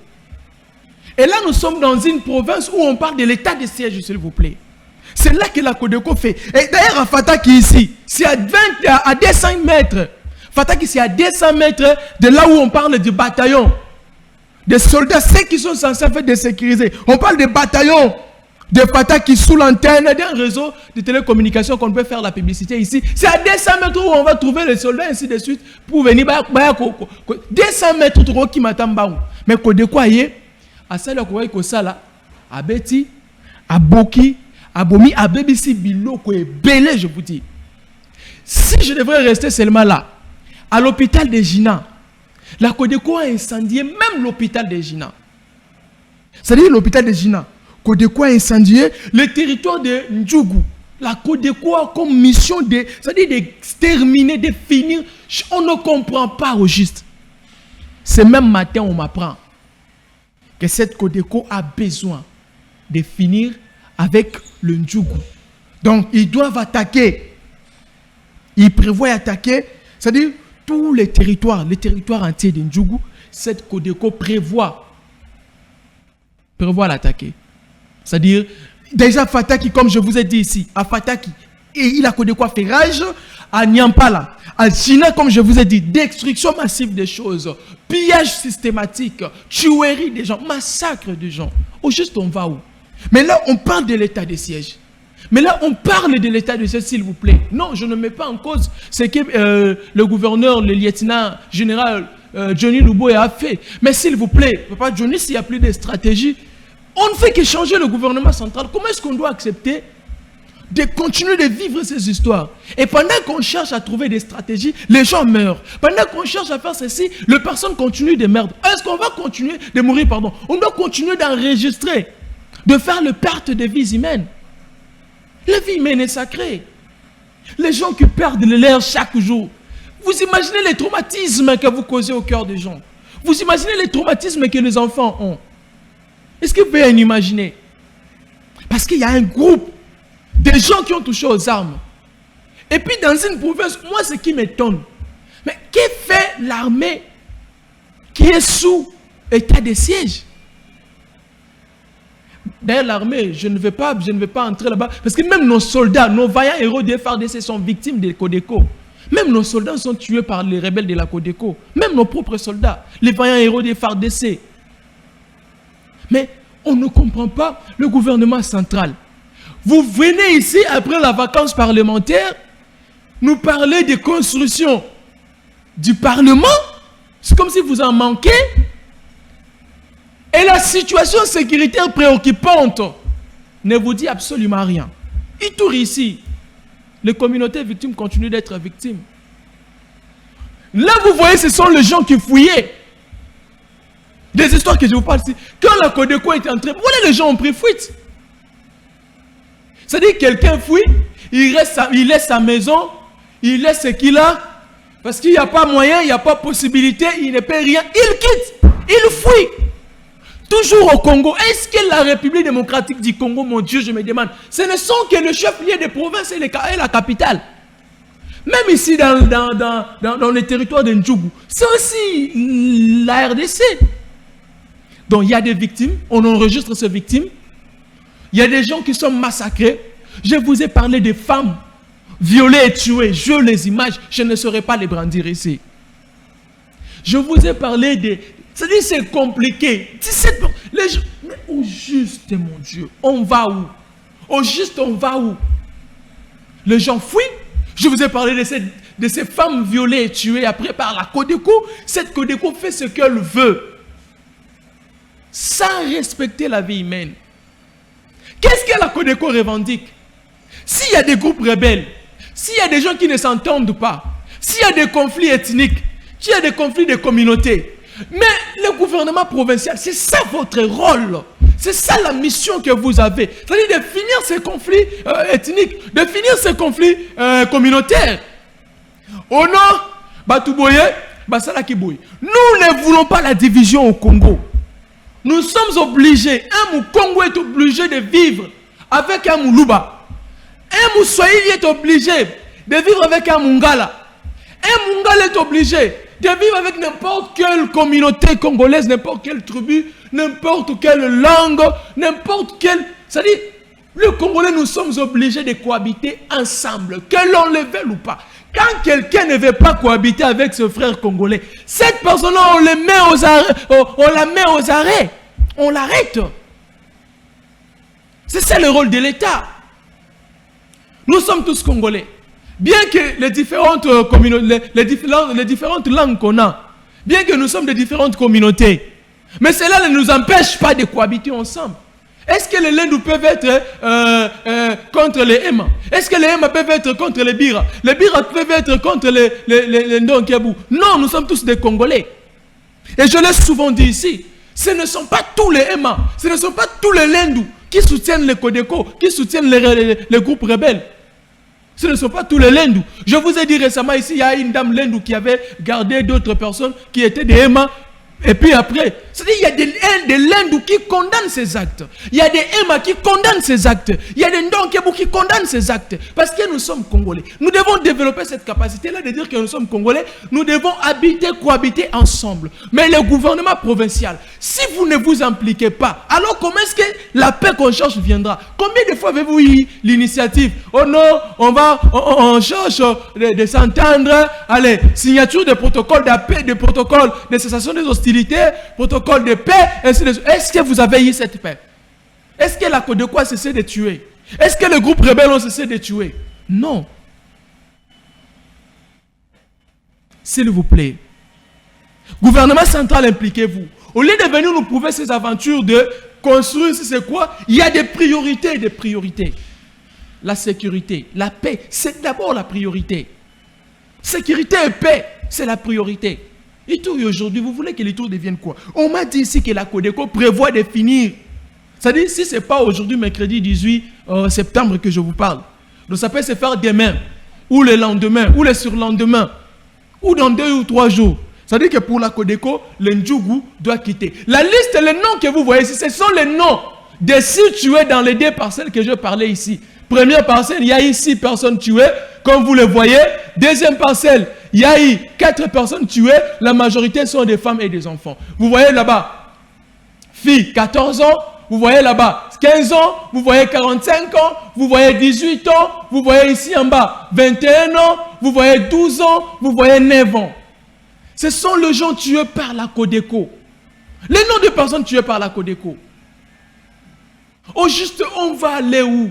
Et là, nous sommes dans une province où on parle de l'état de siège, s'il vous plaît. C'est là que la Codeco fait. Et d'ailleurs, à Fataki ici, c'est à 200 mètres. Fataki, c'est à 200 mètres de là où on parle du bataillon. Des soldats, ceux qui sont censés faire désécuriser. On parle des bataillons de Fataki sous l'antenne d'un réseau de télécommunications qu'on peut faire la publicité ici. C'est à 200 mètres où on va trouver les soldats, ainsi de suite, pour venir. 200 mètres, qui m'attend. Mais Codeco, à celle qui sala, à Betty, à Boki, à Bomi, à BBC Biloko et Belé, je vous dis. Si je devrais rester seulement là, à l'hôpital de Gina, la Codeco a incendié même l'hôpital de Gina. C'est-à-dire l'hôpital de Gina. Codeco a incendié le territoire de Ndjougou. La Codeco a comme mission c'est-à-dire d'exterminer, de finir. On ne comprend pas au juste. Ce même matin, on m'apprend que cette Codeco a besoin de finir avec le Ndjougou. Donc, ils doivent attaquer. Ils prévoient attaquer, c'est-à-dire tous les territoires entiers de Ndjougou. Cette Codeco prévoit l'attaquer. C'est-à-dire, déjà Fataki, comme je vous ai dit ici, à Fataki, et il a Codeco fait rage, à Nyampala, à China, comme je vous ai dit, destruction massive des choses, pillage systématique, tuerie des gens, massacre des gens. Au juste, on va où? Mais là, on parle de l'état de siège. Mais là, on parle de l'état de siège, s'il vous plaît. Non, je ne mets pas en cause ce que le gouverneur, le lieutenant général Johnny Luboya a fait. Mais s'il vous plaît, papa Johnny, s'il n'y a plus de stratégie, on ne fait que changer le gouvernement central. Comment est-ce qu'on doit accepter de continuer de vivre ces histoires? Et pendant qu'on cherche à trouver des stratégies, les gens meurent. Pendant qu'on cherche à faire ceci, les personnes continuent de merdre. Est-ce qu'on va continuer de mourir, pardon? On doit continuer d'enregistrer, de faire le perte de vies humaines. La vie humaine est sacrée. Les gens qui perdent l'air chaque jour. Vous imaginez les traumatismes que vous causez au cœur des gens. Vous imaginez les traumatismes que les enfants ont. Est-ce que vous pouvez en imaginer? Parce qu'il y a un groupe de gens qui ont touché aux armes. Et puis dans une province, moi ce qui m'étonne, mais que fait l'armée qui est sous état de siège? D'ailleurs l'armée, je ne vais pas entrer là-bas, parce que même nos soldats, nos vaillants héros des FARDC sont victimes de Codeco. Même nos soldats sont tués par les rebelles de la Codeco. Même nos propres soldats, les vaillants héros des FARDC. Mais on ne comprend pas le gouvernement central. Vous venez ici, après la vacance parlementaire, nous parler de construction du Parlement. C'est comme si vous en manquez. Et la situation sécuritaire préoccupante ne vous dit absolument rien. Itour ici, les communautés victimes continuent d'être victimes. Là, vous voyez, ce sont les gens qui fouillaient. Des histoires que je vous parle ici. Quand la Codeco est entrée, voilà, les gens ont pris fuite. C'est-à-dire que quelqu'un fouille, il laisse sa maison, il laisse ce qu'il a, parce qu'il n'y a pas moyen, il n'y a pas possibilité, il ne paie rien, il quitte, il fouille. Toujours au Congo. Est-ce que la République démocratique du Congo, mon Dieu, je me demande, ce ne sont que le chef-lieu des provinces et la capitale. Même ici dans les territoires de Ndjougou, c'est aussi la RDC. Donc il y a des victimes, on enregistre ces victimes. Il y a des gens qui sont massacrés. Je vous ai parlé des femmes violées et tuées. Je les images, je ne saurais pas les brandir ici. Je vous ai parlé des... C'est-à-dire c'est compliqué. 17... Les gens... Mais au juste, mon Dieu, on va où? Au juste, on va où? Les gens fuient. Je vous ai parlé de ces femmes violées et tuées après par la Codeco. Cette Codeco fait ce qu'elle veut, sans respecter la vie humaine. Qu'est-ce que la Codeco revendique? S'il y a des groupes rebelles, s'il y a des gens qui ne s'entendent pas, s'il y a des conflits ethniques, s'il y a des conflits de communautés, mais le gouvernement provincial, c'est ça votre rôle. C'est ça la mission que vous avez. C'est-à-dire de finir ces conflits ethniques, de finir ces conflits communautaires. Au nord, Batouboye, Basalakiboye. Nous ne voulons pas la division au Congo. Nous sommes obligés, un Congo est obligé de vivre avec un Moulouba. Un Swahili est obligé de vivre avec un Mungala. Un Mungala est obligé de vivre avec n'importe quelle communauté congolaise, n'importe quelle tribu, n'importe quelle langue, n'importe quelle... C'est-à-dire, le Congolais, nous sommes obligés de cohabiter ensemble, que l'on le veuille ou pas. Quand quelqu'un ne veut pas cohabiter avec ce frère congolais, cette personne-là, on la met aux arrêts. On l'arrête. C'est ça le rôle de l'État. Nous sommes tous Congolais. Bien que les différentes communautés, les différentes langues qu'on a, bien que nous sommes de différentes communautés, mais cela ne nous empêche pas de cohabiter ensemble. Est-ce que les Lendou peuvent être contre les Ema? Est-ce que les Ema peuvent être contre les Bira? Les Bira peuvent être contre les Ndonkiabou? Non, nous sommes tous des Congolais. Et je l'ai souvent dit ici, ce ne sont pas tous les Ema, ce ne sont pas tous les Lendou qui soutiennent les Codeco, qui soutiennent les groupes rebelles. Ce ne sont pas tous les Lendou. Je vous ai dit récemment ici, il y a une dame Lendou qui avait gardé d'autres personnes qui étaient des Ema. Et puis après, c'est-à-dire il y a des Lendou qui condamnent ces actes. Il y a des Ema qui condamnent ces actes. Il y a des Ndonkebu qui condamnent ces actes. Parce que nous sommes Congolais. Nous devons développer cette capacité-là de dire que nous sommes Congolais. Nous devons cohabiter ensemble. Mais le gouvernement provincial, si vous ne vous impliquez pas, alors comment est-ce que la paix qu'on cherche viendra? Combien de fois avez-vous eu l'initiative? Oh non, on cherche de s'entendre. Allez, signature de protocole de paix, de protocole de cessation des hostilités, protocole de paix, ainsi de suite. Est-ce que vous avez eu cette paix? Est-ce que la Codeco a cessé de tuer? Est-ce que les groupes rebelles ont cessé de tuer? Non. S'il vous plaît, gouvernement central, impliquez-vous. Au lieu de venir nous prouver ces aventures de construire, c'est quoi? Il y a des priorités, des priorités. La sécurité, la paix, c'est d'abord la priorité. Sécurité et paix, c'est la priorité. Ituri aujourd'hui, vous voulez que l'Ituri devienne quoi? On m'a dit ici que la Codeco prévoit de finir. C'est-à-dire, si ce n'est pas aujourd'hui, mercredi 18 septembre que je vous parle, donc ça peut se faire demain, ou le lendemain, ou le surlendemain, ou dans 2 ou 3 jours. C'est-à-dire que pour la Codeco, le Ndjougou doit quitter. La liste, les noms que vous voyez ici, ce sont les noms des sites tués dans les 2 parcelles que je parlais ici. Première parcelle, il y a eu 6 personnes tuées, comme vous le voyez. Deuxième parcelle, il y a eu 4 personnes tuées. La majorité sont des femmes et des enfants. Vous voyez là-bas, filles, 14 ans. Vous voyez là-bas, 15 ans. Vous voyez 45 ans. Vous voyez 18 ans. Vous voyez ici en bas, 21 ans. Vous voyez 12 ans. Vous voyez 9 ans. Ce sont les gens tués par la Codeco. Les noms de personnes tuées par la Codeco. Au juste, on va aller où?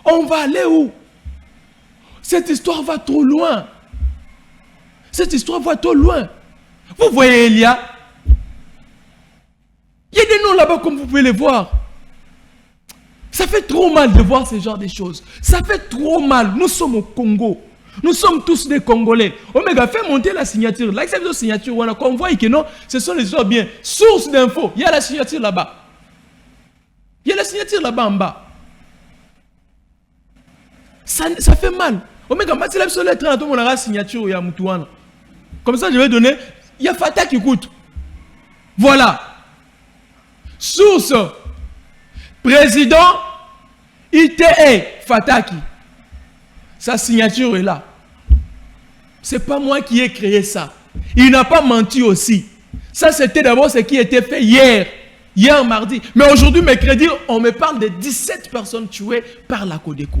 On va aller où? Cette histoire va trop loin. Cette histoire va trop loin. Vous voyez Elia? Il y a des noms là-bas comme vous pouvez les voir. Ça fait trop mal de voir ce genre de choses. Ça fait trop mal. Nous sommes au Congo. Nous sommes tous des Congolais. Omega, fait monter la signature. Là, c'est une signature. On a convoyé que non, ce sont les histoires bien. Source d'infos. Il y a la signature là-bas. Il y a la signature là-bas en bas. Ça fait mal. Omega, si la seule lettre, on a la signature, il y a Moutouana. Comme ça, je vais donner. Il y a Fata qui coûte. Voilà. Source. Président ITE Fataki. Sa signature est là. C'est pas moi qui ai créé ça. Il n'a pas menti aussi. Ça, c'était d'abord ce qui était fait hier. Hier mardi. Mais aujourd'hui, mercredi, on me parle de 17 personnes tuées par la Codeco.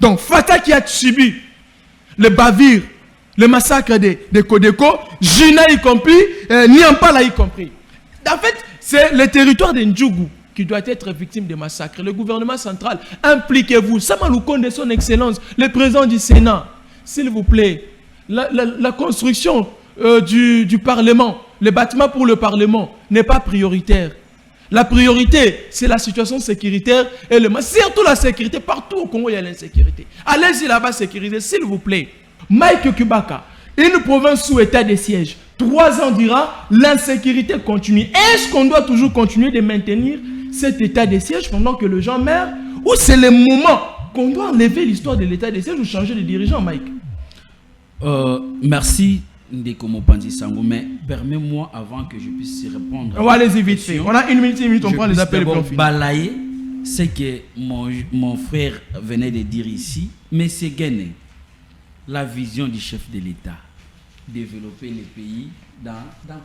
Donc, Fata qui a subi le bavure, le massacre des Codeco, Jina y compris, Niampala y compris. En fait, c'est le territoire de Ndjougou qui doit être victime de massacres. Le gouvernement central, impliquez-vous. Samaloukonde, son excellence, le président du Sénat, s'il vous plaît, la construction du Parlement, le bâtiment pour le Parlement n'est pas prioritaire. La priorité, c'est la situation sécuritaire et surtout la sécurité. Partout au Congo, il y a l'insécurité. Allez-y là-bas sécuriser, s'il vous plaît. Mike Kubaka, une province sous état de siège. 3 ans dira, l'insécurité continue. Est-ce qu'on doit toujours continuer de maintenir cet état de siège pendant que les gens meurent? Ou c'est le moment qu'on doit enlever l'histoire de l'état de siège ou changer de dirigeant, Mike? Merci Ndeko Mopanzi Sango, mais permets-moi avant que je puisse y répondre. On va aller vite fait. On a 1 minute, on prend les appels et puis on finit. Balayer ce que mon frère venait de dire ici, mais c'est gagné. La vision du chef de l'État. développer les pays dans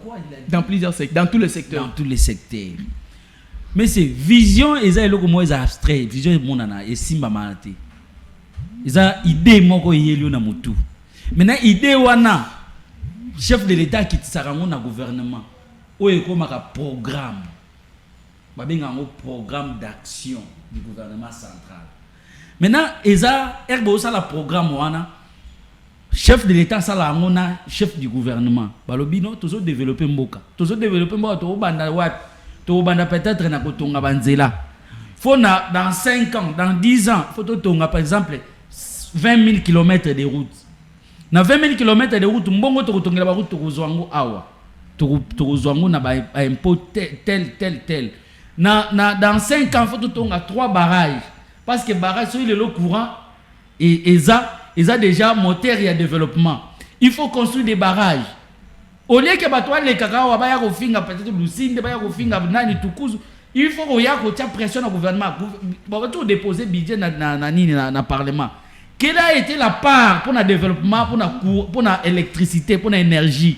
quoi il a dit? Dans plusieurs secteurs, dans tous les secteurs. Dans tous les secteurs. Mais c'est vision, ils ont le mot abstrait, vision mon nana et simba manate. Ils ont idée moko yelio na mutu. Maintenant idée wana chef de l'État qui tsarango na gouvernement. Oye ko maka programme. Ba benga ngo programme d'action du gouvernement central. Maintenant ils ont erbo ça la programme wana chef de l'État ça la ngona chef du gouvernement. Balobi non toujours développer mboka. Toujours développer mboka to banda wat. Peut-être na kotonga banzela. Faut dans 5 ans, dans 10 ans, faut tonga par exemple 20 000 km de route. Na 20 000 km de route, mbongo to kotongela ba route to kozwango awa. To kozwango na ba impôt tel. Dans 5 ans, faut tonga 3 barrages parce que barrage sur le courant et ça déjà moteur et développement. Il faut construire des barrages. Au lieu que batwa les cacao baya ko finga peut-être Lusinde baya ko finga nani tukuzu, il faut qu'on y a ko tia pression au gouvernement pour tout déposer budget na parlement. Quelle a été la part pour le développement, pour la électricité, pour l'énergie?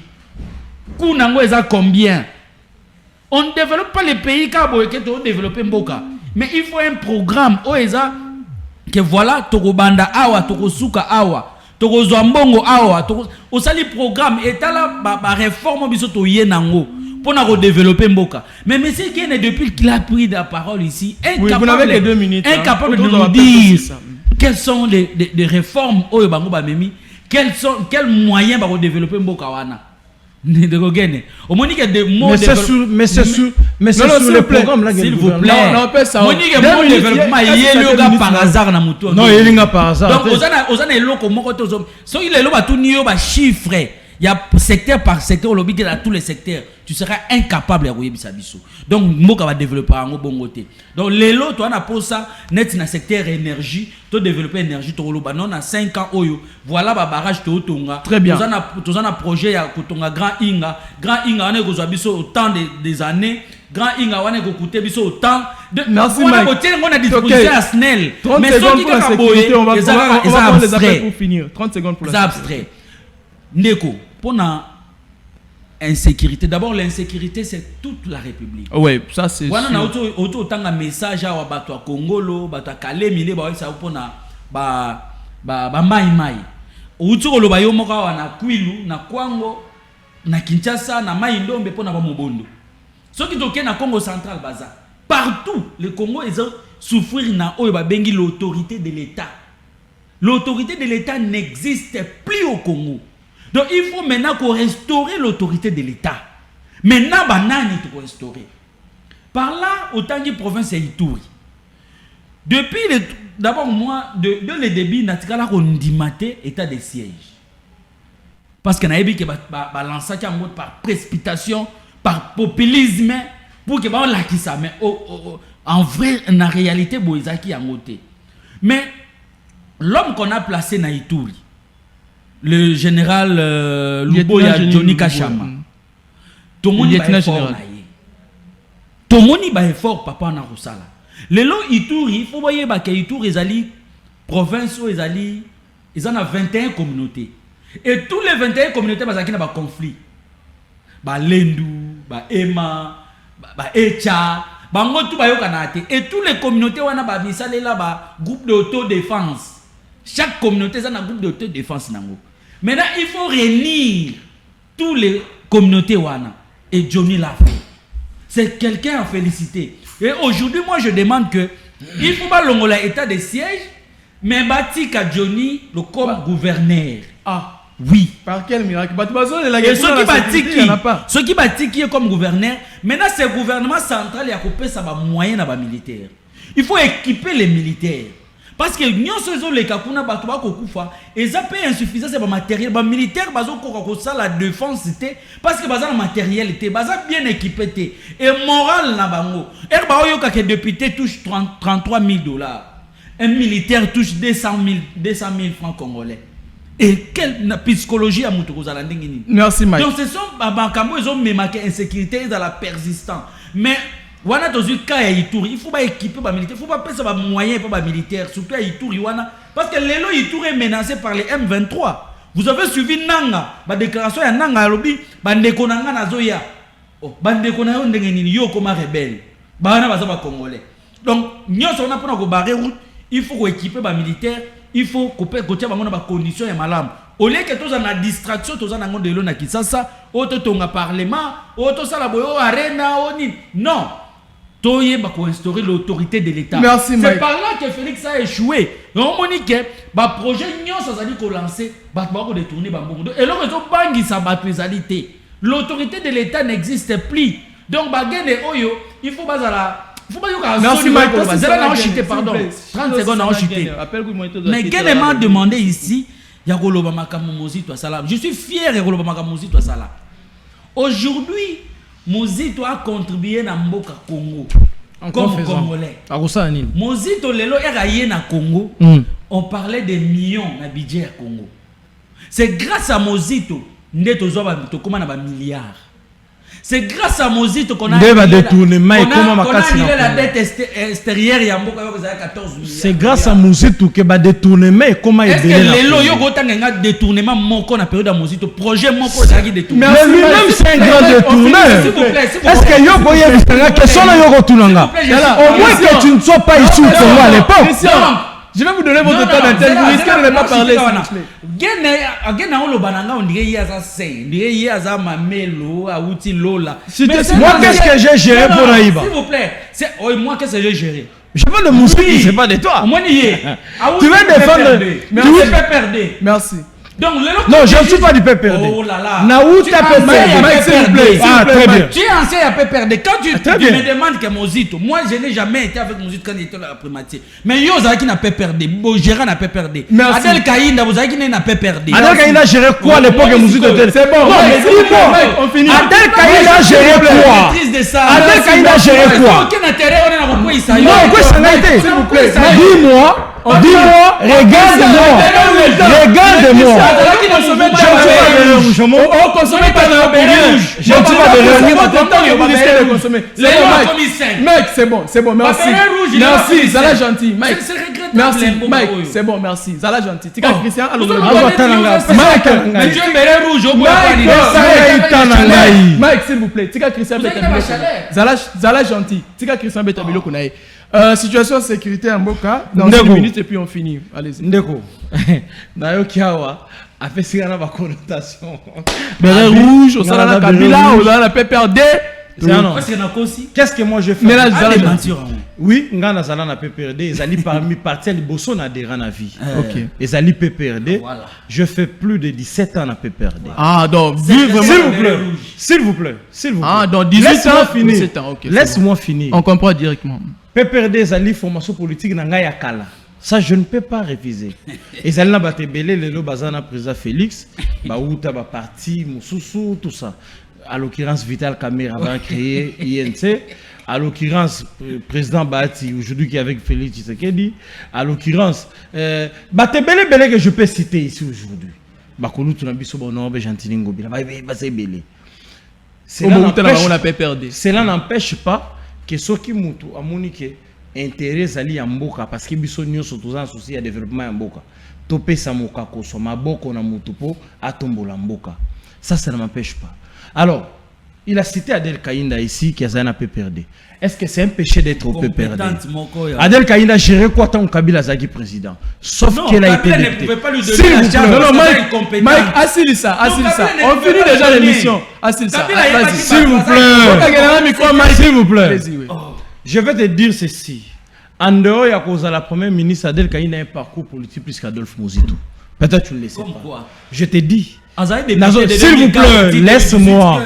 Coût nango eza combien? On ne développe pas les pays car on développer mboka. Mais il faut un programme o eza que voilà tokobanda awa tokosuka awa. Tokozwambongo awa osali programme etala ba réforme biso to yenango pour na développer mboka. Mais monsieur Kene depuis qu'il a pris la parole ici incapable de nous dire quelles sont les réformes oyo bango ba memi, quels moyens ba développer mboka wana. Mais c'est sur le programme là, s'il vous plaît. Non, par hasard na mutu. Non, il n'y par hasard. Donc ozana eloko moko to so il est là tout niyo ba chiffre. Il y a secteur par secteur au lobby dans tous les secteurs. Tu seras incapable de regarder biso. Donc moka va développer en bongoté. Donc les lots toi na pour ça net na secteur énergie, to développer énergie to loba non na 5 ans oyo. Voilà ba barrage to tonga. Très bien. Tozana projet ya kotonga Grand Inga on est kozwa biso autant des années. Grand Inga wane ko coûter biso autant de merci Mike. On a disposition à Snell. 30 secondes pour la sécurité, on va prendre les appels pour finir. 30 secondes pour la sécurité. Abstrait. Ndeko, pour la insécurité, d'abord l'insécurité c'est toute la République. Oui, ça c'est sûr. On a autant de messages à Bato Congolo, Bato Kalemi, les Bato Saupona, Mai. Autour de Bayo Moka, na Kwilu, na Kwango, na Kinshasa, na Maïndombe, pour na Mobondo. Ce qui est na Congo central, Baza. Partout, le Congo ils ont souffrir na Oyoba Bengi l'autorité de l'État. L'autorité de l'État n'existe plus au Congo. Donc il faut maintenant qu'on restaure l'autorité de l'État. Maintenant, banani to restaurer. Par là, autant que province Ituri. Depuis d'abord moi, de le début, natikala qu'on dimate état de siège. Parce que naebi que balancer par précipitation, par populisme, pour que on la qui ça. Mais en vrai, en réalité, boizaki en côté. Mais l'homme qu'on a placé na Ituri, le général Luboya Johnny Kachama, tout le monde va fort. Tout le monde va fort, papa na Rosala. Le long Ituri, il faut voir que Ituri est allé province où ils en a 21 communautés. Et tous les 21 communautés, ils ont un conflit. Lendu, Ema, Echa, et toutes les communautés ont un groupe d'autodéfense. Chaque communauté a un groupe d'autodéfense. Maintenant, il faut réunir toutes les communautés. Et Johnny l'a fait. C'est quelqu'un à féliciter. Et aujourd'hui, moi, je demande que il faut pas l'ongola état de siège, mais Batika Johnny le comme gouverneur. Ah. Oui. Par quel miracle? Et ceux qui battent comme gouverneur, maintenant c'est le gouvernement central qui a coupé ça moyen à militaires. Il faut équiper les militaires. Parce que nous sommes les kakuna batuba kokufa et ça peut insuffisant c'est matériel ba militaire bazo ko ça la défense c'était parce que baza matériel était baza bien équipé et moral na bango ba oyoka que député touche 33 000 $, un militaire touche 200 000 francs congolais. Et quelle psychologie à Moutouzala ndengini. Merci Mike. Donc ce sont bakambo ils ont même insécurité dans la persistance. Mais wana tozu ka ya Ituri, il faut pas équiper ba militaire, il faut pas passer ba moyen pour ba militaire, surtout à Ituri wana parce que lelo Ituri est menacé par les M23. Vous avez suivi Nanga, la déclaration ya Nanga lobi, bandeko nanga nazoya. Oh, bandeko na yo ndenge nini yo comme rebelle. Bana baza ba congolais. Donc, nyonso on a pour barrer route, il faut équiper ba militaire, il faut couper côté ba ba conditions ya malam. Au lieu que tous en a distraction, tous en a de l'eau na Kinshasa, auto tonga parlement, auto sala boyo arena oni. Non. Toye ba ko instaurer l'autorité de l'État. Merci, c'est par là que Félix a échoué. On monique ba projet nyonso azali ko lancer, ba ko détourner ba mbongo. Et là ils ont bangi sa batrizalité. L'autorité de l'État n'existe plus. Donc ba gene oyo, il faut bazala. Merci Mike. Pardon. 30 secondes à chuter. Mais quel m'a demandé ici, Yagoloba Makamouzi Salam. Je suis fier Yagoloba Makamouzi Salam. Aujourd'hui, Mozito a contribué à Mboka Congo. Comme Congolais. Mozito Lelo est na Congo. On parlait des millions na budget à Congo. C'est grâce à Mozito Ndeto Zoba comment on a milliards. C'est grâce à Mozito qu'on a annulé la dette extérieure et 14 milliards. C'est grâce à Mozito que ba détournement comment est-ce que les loyaux gotanga détournement moko na période à Mozito projet moko zaki détournement. Mais lui-même c'est un grand détourneur. Est-ce que yo boye bisanga que solo yo gotunanga. Au moins que tu ne sois pas issu au Congo à l'époque. Je vais vous donner votre temps d'interview. Vous risquez de ne pas parler. Gena on le bananga on dirait yaza sei, dirait yaza mamelo, auti lola. Moi qu'est-ce que j'ai géré pour Naïba? S'il vous plaît, c'est moi qu'est-ce que j'ai géré? Je parle de Moussou, c'est pas de toi. Moi nié. Tu veux défendre? Merci. Donc, non, je ne suis pas du PPRD. Oh là là. Naouta PPRD. Ah, très bien. Tu es ancien à PPRD. Quand tu me demandes que Mozito, moi je n'ai jamais été avec Mozito quand il était à la primature. Mais yo, vous avez qui n'a pas perdu. Gérant n'a pas perdu. Adel Kaïnda, vous avez qui n'a pas perdu. Adel Kaïnda a géré quoi à l'époque de Mozito? C'est bon. Non, mais dis-moi. On finit. Adel Kaïnda a géré quoi? Adel Kaïnda a géré quoi? Non, quoi ça n'a été? S'il vous plaît. Dis-moi. Dis-moi, regarde-moi. Regarde-moi. On consomme pas de rouge. Je ne suis pas de Mec, c'est bon, merci. Merci, Zala gentil. Mike, merci, Mike, c'est bon, merci. Zala gentil. Tika Christian, Mike, s'il vous plaît. Tika Christian, Zala gentil. Tika Christian, Betabilo Konaï. Situation sécurité en Boka dans 5 minutes et puis on finit. Allez-y. Ndeko. Nayokiawa a fait ça dans ma connotation. Béret rouge, au salon Kabila, au salon PPRD. Qu'est-ce que moi je fais? Oui, ngana zala na PPRD, ezali parmi parti à liboso na dera na vie. OK. Ezali PPRD. Je fais plus de 17 ans na PPRD. Ah donc s'il vous plaît. Ah donc 18 ans finir. 17 ans. OK. Laisse-moi finir. On comprend directement. PPRD ezali formation politique na ngai ya kala. Ça je ne peux pas refuser. Ezali na batebele lelo bazana président Félix, ba uta ba parti mususu tout ça. À l'occurrence Vital Kamerhe va créer INC. À l'occurrence, président Bahati, aujourd'hui qui est avec Félix Tshisekedi. À l'occurrence, Batebele Bele que je peux citer ici aujourd'hui. Bakolu Tunabiso Bonobe Gentilingo Bila. Cela n'empêche pas que ceux qui moutou à Monique intérêt Ali Amboka parce que Biso Nyo surtout en souci à développement Amboka. Topé Samoka Koso, Maboko na Moutupo, Atombola Mboka. Ça ne m'empêche pas. Alors, il a cité Adel Kaïnda ici qui a un PPRD. Est-ce que c'est un péché d'être au PPRD? Adel Kaïnda a géré quoi tant que Kabila Zagi président? Sauf qu'elle a été député. Mike, assile ça. On finit déjà l'émission. Assile ça. S'il vous plaît. Je vais te dire ceci. En dehors, il y a cause à la première ministre Adel Kaïnda a un parcours politique plus qu'Adolphe Mozito. Peut-être tu ne le sais pas. Je te dis. S'il vous plaît, laisse-moi.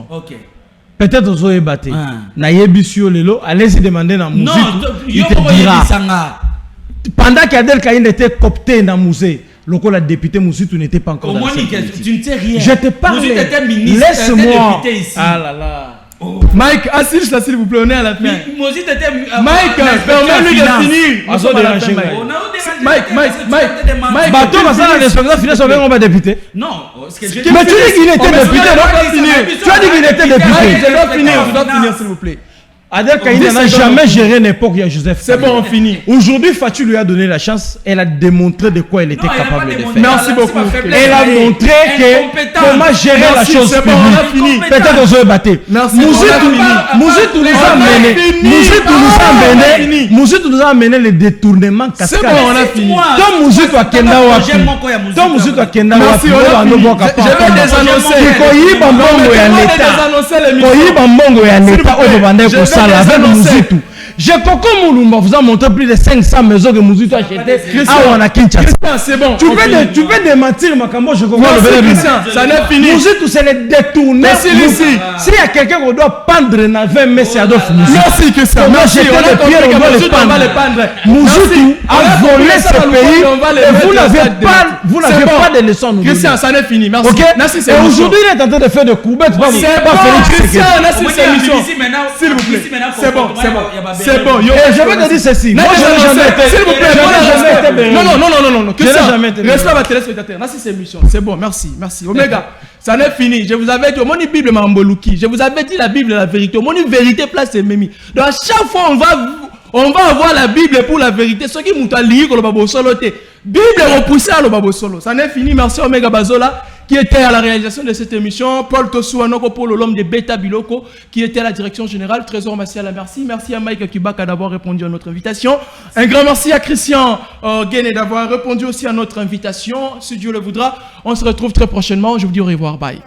Ok. Peut-être aux Oebate. Naïebisio Lelo, allez-y demander dans Mozito. Il te dira. Pendant qu'Adel Kaïnda était coopté dans le musée, le député Mozito n'était pas encore dans cette politique. Tu ne sais rien. Je te parle. Laisse-moi. Ah là là. Oh. Mike, assile ça s'il vous plaît, on est à la fin. Mozito était. Mike, permets-lui de finir. Mike, bateau va ça les soldats finissent avec un député. Non, mais tu dis qu'il était député, non? Tu as dit qu'il était député. Je dois finir s'il vous plaît. Adel Kaïna n'a jamais géré l'époque il y a Joseph. C'est bon, on finit. Aujourd'hui, Fatou lui a donné la chance. Elle a démontré de quoi elle était capable de faire. Merci beaucoup. Elle a montré comment gérer la chose c'est bon, on a fini. Peut-être on se battre. Merci. Mouzitou nous a amené le détournement cascade. C'est bon, on a fini. Tom Mouzitou a kenda wapi. Tom Mouzitou a kenda wapi. Je vais désannoncer. Koyiba mbongo ya l'État. Koyiba mbongo ya l'État au Bobandé ko sala avec Mouzitou. J'ai Coco Moulumba vous a montré plus de 500 maisons que Mouzitou a achetées à Wanakinchas. C'est bon. Tu peux démentir Makambo, je comprends. Christian, ça n'est fini. Mouzitou c'est le détourné. Merci Lucie. S'il y a quelqu'un qu'on doit pendre dans 20 mais c'est Adolphe Mouzitou. Merci Christian. Merci, on a compris que Mouzitou on va le pendre. Mouzitou a volé ce pays et vous n'avez pas de leçons. Christian, ça n'est fini. Merci. Et aujourd'hui il est en train de faire des coubettes. C'est bon Christian, merci c'est émission. S'il vous plaît. C'est bon, c'est bon. C'est bon. Je vais te dire ceci. Moi, je n'ai jamais été. S'il vous plaît. Non. Je n'ai jamais été. Reste là, téléspectateur. Merci, c'est émission. C'est bon, merci. Omega, ça n'est fini. Je vous avais dit, mon Bible Mamboluki. Je vous avais dit la Bible, la vérité. Mon vérité place c'est Mimi. Donc, à chaque fois, on va avoir la Bible pour la vérité. Ce qui m'a lié, que le babo solo était. Bible repoussée à le babo solo. Ça n'est fini. Merci Omega Bazola, qui était à la réalisation de cette émission. Paul Tosuanoko pour l'homme de Beta Biloko, qui était à la direction générale. Trésor Massiala, merci. Merci à Mike Kibaka d'avoir répondu à notre invitation. Un grand merci à Christian Guéné d'avoir répondu aussi à notre invitation. Si Dieu le voudra, on se retrouve très prochainement. Je vous dis au revoir. Bye.